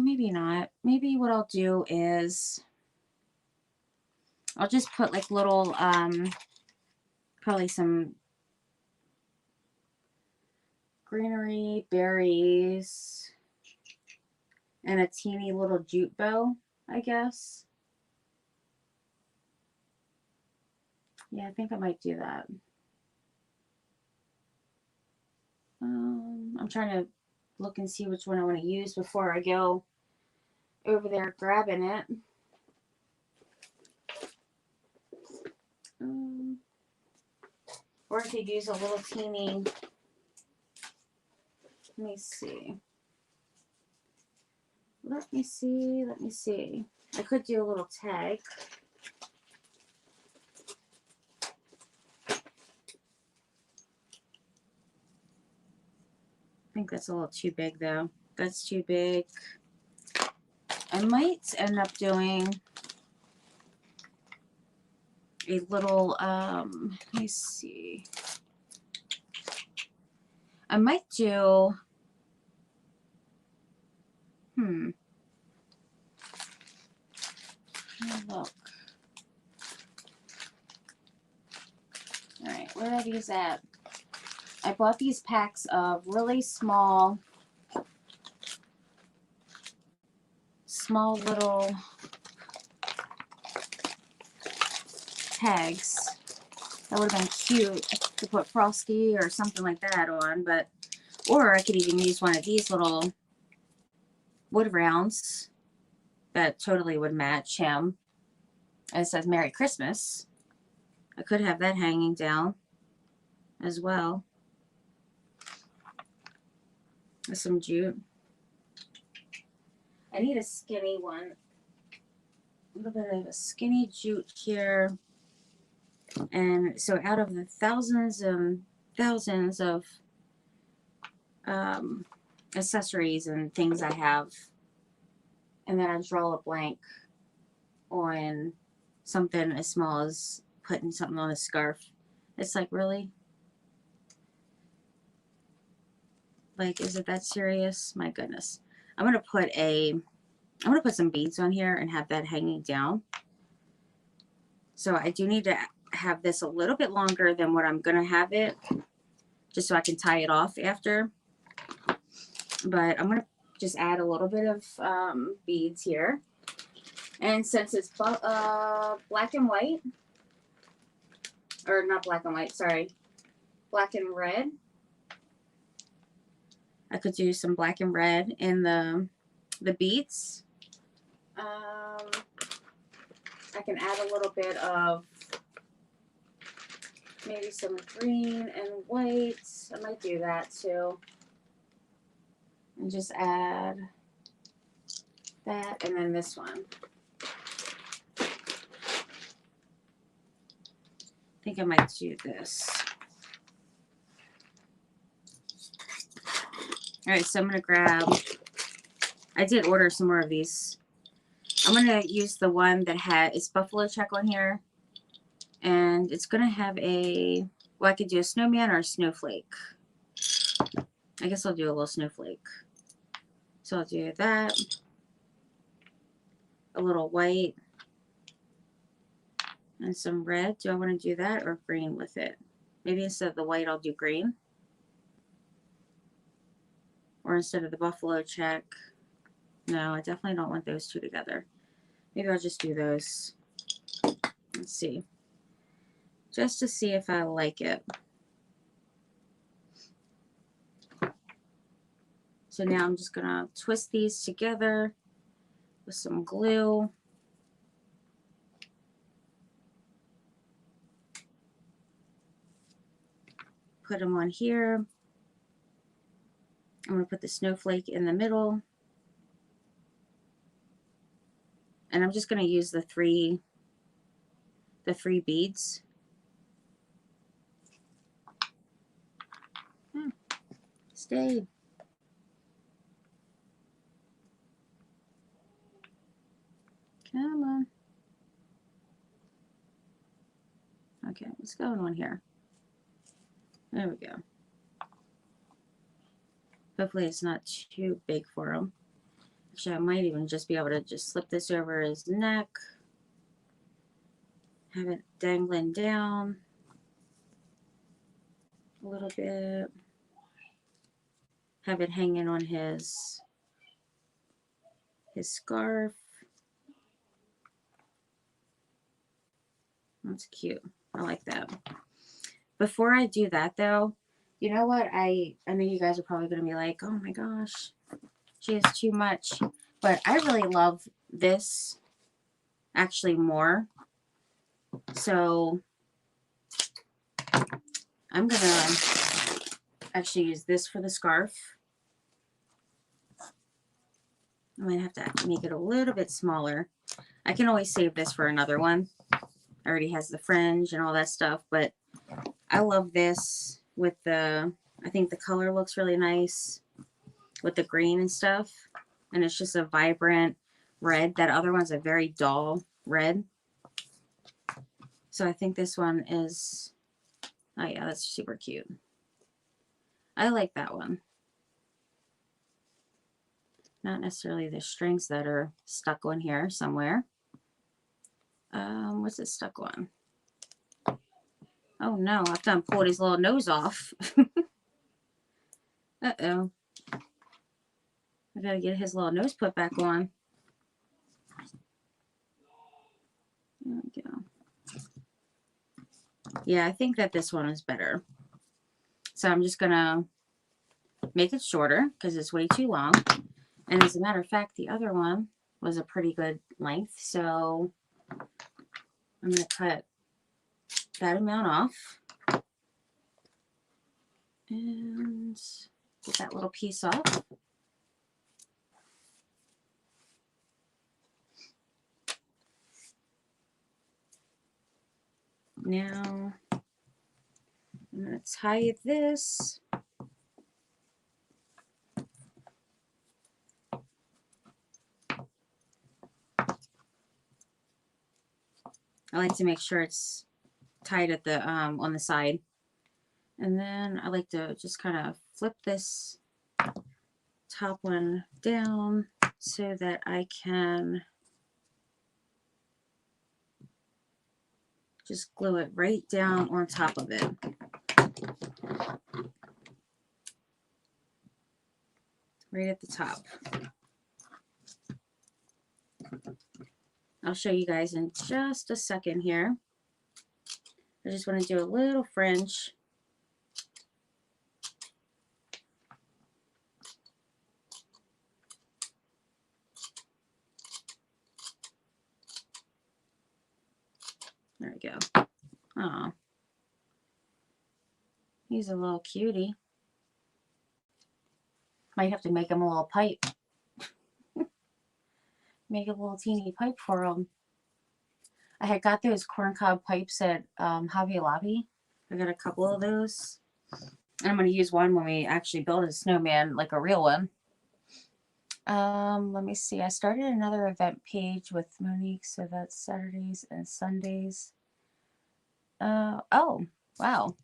maybe not. Maybe what I'll do is I'll just put like little, probably some greenery, berries, and a teeny little jute bow, I guess. Yeah, I think I might do that. I'm trying to look and see which one I want to use before I go over there grabbing it. Or I could use a little teeny, let me see. Let me see. I could do a little tag. I think that's a little too big though. That's too big. I might end up doing a little, let me see. I might do, look. Alright, where are these at? I bought these packs of really small little tags. That would have been cute to put Frosty or something like that on, but, or I could even use one of these little wood rounds that totally would match him. It says Merry Christmas. I could have that hanging down as well. With some jute. I need a skinny one. A little bit of a skinny jute here. And so out of the thousands and thousands of accessories and things I have, and then I draw a blank on something as small as putting something on a scarf. It's like, really? Like, is it that serious? My goodness. I'm gonna put some beads on here and have that hanging down. So I do need to have this a little bit longer than what I'm gonna have it, just so I can tie it off after. But I'm gonna just add a little bit of beads here. And since it's black and white, or not black and white, sorry, black and red, I could do some black and red in the beads. I can add a little bit of maybe some green and white. I might do that too. And just add that, and then this one. I think I might do this. All right, so I'm gonna grab, I did order some more of these. I'm gonna use the one that it's buffalo check on here, and it's gonna have a, well, I could do a snowman or a snowflake. I guess I'll do a little snowflake. So I'll do that, a little white, and some red. Do I want to do that or green with it? Maybe instead of the white, I'll do green. Or instead of the buffalo check. No, I definitely don't want those two together. Maybe I'll just do those. Let's see. Just to see if I like it. So now I'm just going to twist these together with some glue. Put them on here. I'm going to put the snowflake in the middle. And I'm just going to use the 3 the free beads. Stayed. Come on. Okay, what's going on here? There we go. Hopefully it's not too big for him. Actually, I might even just be able to just slip this over his neck. Have it dangling down a little bit. Have it hanging on his scarf. That's cute. I like that. Before I do that though, you know what? I know you guys are probably going to be like, oh my gosh, she has too much. But I really love this actually more. So I'm going to actually use this for the scarf. I might have to make it a little bit smaller. I can always save this for another one. Already has the fringe and all that stuff, but I love this with the, I think the color looks really nice with the green and stuff. And it's just a vibrant red. That other one's a very dull red. So I think this one is, oh yeah, that's super cute. I like that one. Not necessarily the strings that are stuck on here somewhere. What's it stuck on? Oh no, I've done pulled his little nose off. Uh-oh. I gotta get his little nose put back on. There we go. Yeah, I think that this one is better. So I'm just gonna make it shorter because it's way too long. And as a matter of fact, the other one was a pretty good length. So I'm gonna cut that amount off. And get that little piece off. Now I'm going to tie this. I like to make sure it's tied at the on the side. And then I like to just kind of flip this top one down so that I can just glue it right down on top of it. Right at the top. I'll show you guys in just a second here. I just want to do a little fringe. There we go. Oh, he's a little cutie. Might have to make him a little pipe. Make a little teeny pipe for him. I had got those corncob pipes at Hobby Lobby. I got a couple of those. And I'm going to use one when we actually build a snowman, like a real one. Let me see. I started another event page with Monique, so that's Saturdays and Sundays. Oh, wow.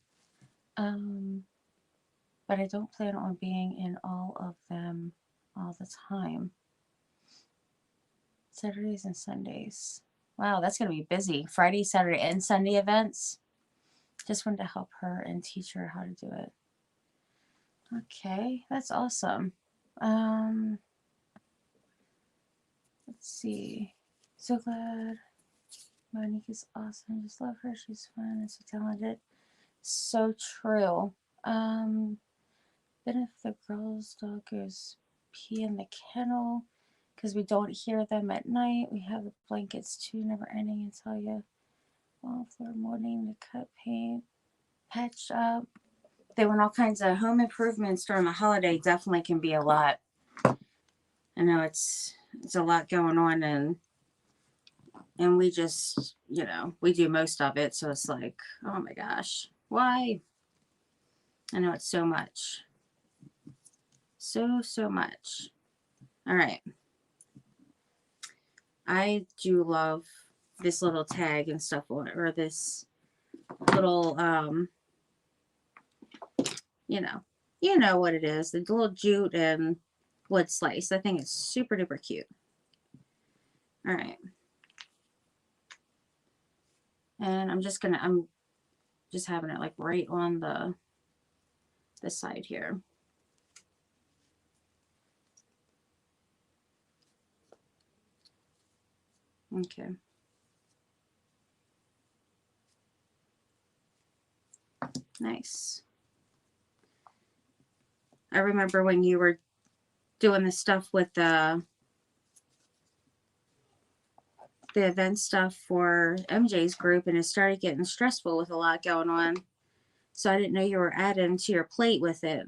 But I don't plan on being in all of them all the time. Saturdays and Sundays. Wow, that's going to be busy. Friday, Saturday, and Sunday events. Just wanted to help her and teach her how to do it. Okay, that's awesome. Let's see. So glad. Monique is awesome. I just love her. She's fun and so talented. So true. Then if the girl's dog goes pee in the kennel, because we don't hear them at night, we have the blankets too, never ending until you all for morning to cut paint, patch up. They want all kinds of home improvements during the holiday. Definitely can be a lot. I know it's a lot going on, and we just you know, we do most of it. So it's like, oh my gosh, why? I know it's so much. So much. All right. I do love this little tag and stuff on it, or this little, you know what it is, the little jute and wood slice. I think it's super duper cute. All right. And I'm just having it like right on the side here. Okay. Nice. I remember when you were doing the stuff with the event stuff for MJ's group, and it started getting stressful with a lot going on. So I didn't know you were adding to your plate with it.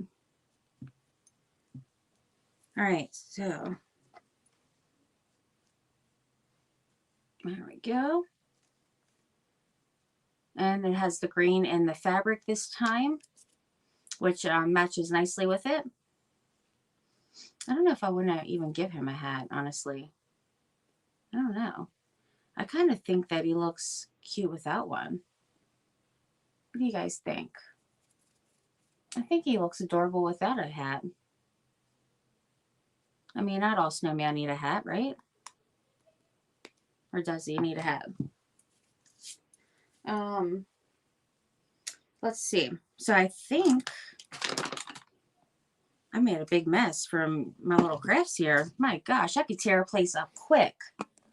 All right, so there we go. And it has the green and the fabric this time, which matches nicely with it. I don't know if I want to even give him a hat, honestly. I don't know. I kind of think that he looks cute without one. What do you guys think? I think he looks adorable without a hat. I mean, not all snowmen need a hat, right? Or does he need a hat? Let's see. So I think I made a big mess from my little crafts here. My gosh, I could tear a place up quick.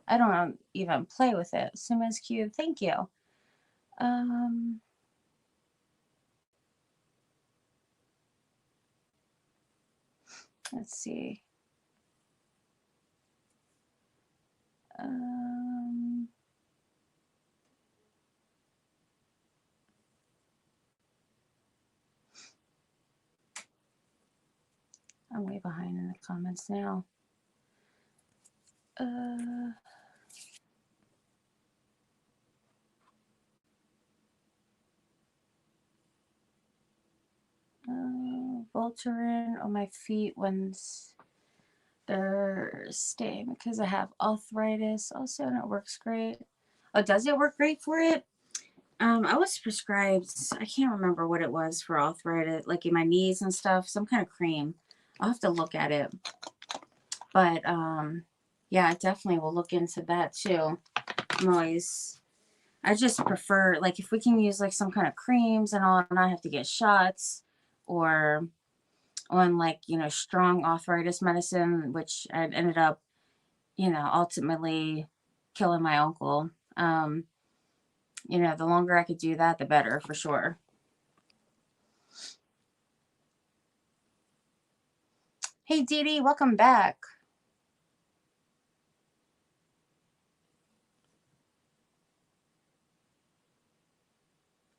I don't even play with it. Suma's cute. Thank you. Let's see. I'm way behind in the comments now. Voltaren on my feet when they're staying because I have arthritis also, and it works great. Oh, does it work great for it? I was prescribed, I can't remember what it was for arthritis, like in my knees and stuff, some kind of cream. I'll have to look at it. But yeah, I definitely will look into that too. I just prefer, like, if we can use like some kind of creams and all, and not have to get shots or on like, you know, strong arthritis medicine, which I ended up, you know, ultimately killing my uncle. You know, the longer I could do that, the better for sure. Hey, Dee Dee, welcome back.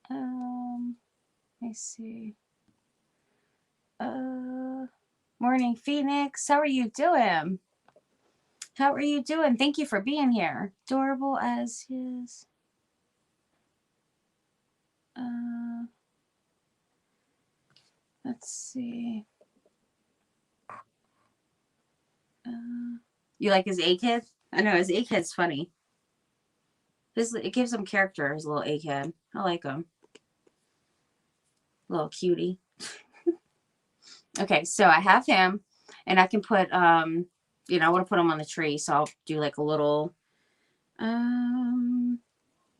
Let me see. Morning, Phoenix. How are you doing? How are you doing? Thank you for being here. Adorable as his. Let's see. You like his egghead? I know his egghead's funny. It gives him character, his little egghead. I like him. Little cutie. Okay, so I have him, and I can put, you know, I want to put him on the tree, so I'll do like a little,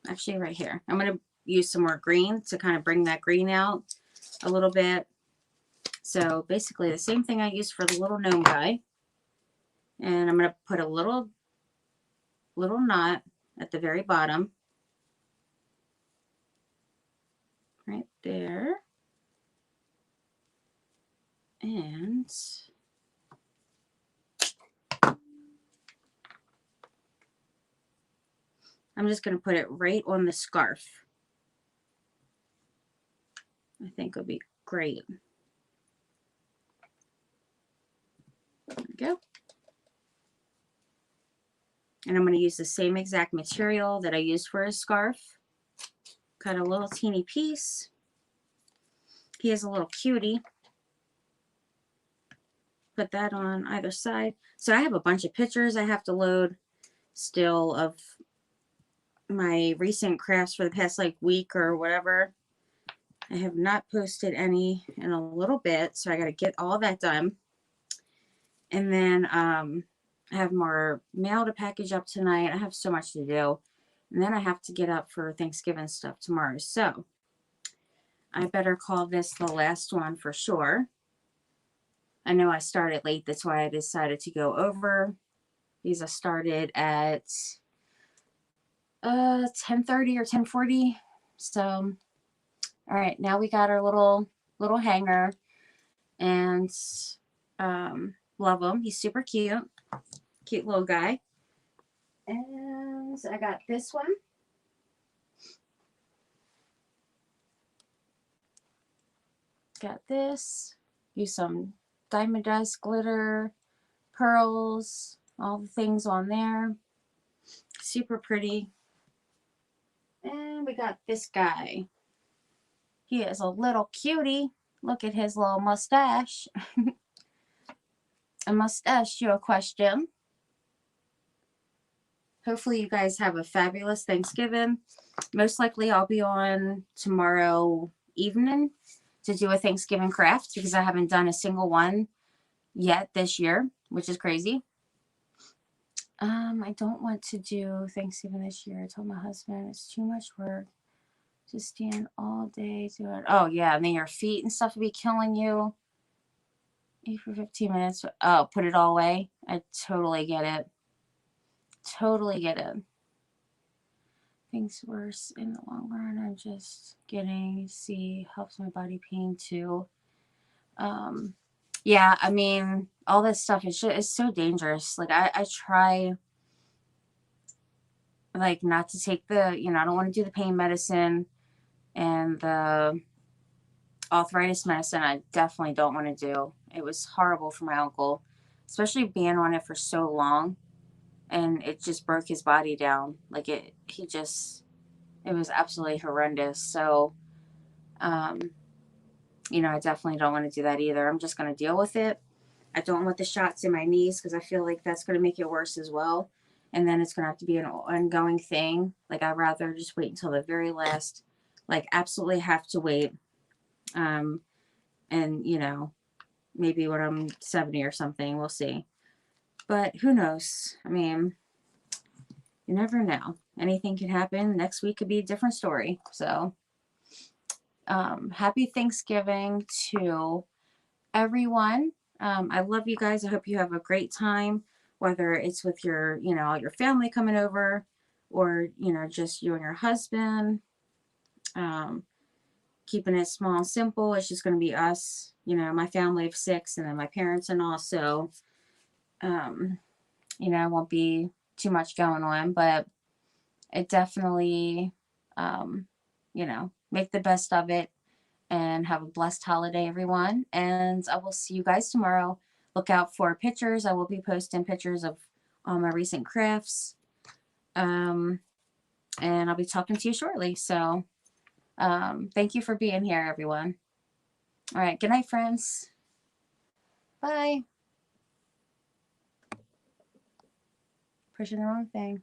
actually right here. I'm going to use some more green to kind of bring that green out a little bit. So basically the same thing I used for the little gnome guy. And I'm going to put a little knot at the very bottom. Right there. And I'm just going to put it right on the scarf. I think would be great. There we go. And I'm going to use the same exact material that I used for his scarf. Cut a little teeny piece. He is a little cutie. Put that on either side. So I have a bunch of pictures I have to load still of my recent crafts for the past like week or whatever. I have not posted any in a little bit, so I got to get all that done. And then I have more mail to package up tonight. I have so much to do. And then I have to get up for Thanksgiving stuff tomorrow. So I better call this the last one for sure. I know I started late. That's why I decided to go over. These I started at 10:30 or 10:40. So, all right, now we got our little hanger, and love him. He's super cute little guy. And I got this one. Got this. Use some diamond dust, glitter, pearls, all the things on there. Super pretty. And we got this guy. He is a little cutie. Look at his little mustache. I must ask you a question. Hopefully you guys have a fabulous Thanksgiving. Most likely I'll be on tomorrow evening to do a Thanksgiving craft because I haven't done a single one yet this year, which is crazy. I don't want to do Thanksgiving this year. I told my husband it's too much work to stand all day doing. Oh yeah, and then your feet and stuff will be killing you. Eat for 15 minutes. Oh, put it all away. I totally get it. Totally get it. Things worse in the long run. I'm just getting C helps my body pain too. Yeah, I mean, all this stuff is just, it's so dangerous. Like I try like not to take the, I don't want to do the pain medicine and the arthritis medicine. I definitely don't want to do. It was horrible for my uncle, especially being on it for so long, and it just broke his body down. Like it was absolutely horrendous. So, I definitely don't want to do that either. I'm just going to deal with it. I don't want the shots in my knees because I feel like that's going to make it worse as well. And then it's going to have to be an ongoing thing. Like I'd rather just wait until the very last, like absolutely have to wait. And, maybe when I'm 70 or something, we'll see. But who knows? I mean, you never know. Anything can happen. Next week could be a different story. So, happy Thanksgiving to everyone. I love you guys. I hope you have a great time, whether it's with your, your family coming over or, just you and your husband. Keeping it small and simple. It's just going to be us, my family of 6 and then my parents and all. So, won't be too much going on, but it definitely, make the best of it and have a blessed holiday, everyone. And I will see you guys tomorrow. Look out for pictures. I will be posting pictures of all my recent crafts. And I'll be talking to you shortly. So, thank you for being here, everyone. All right. Good night, friends. Bye. Pushing the wrong thing.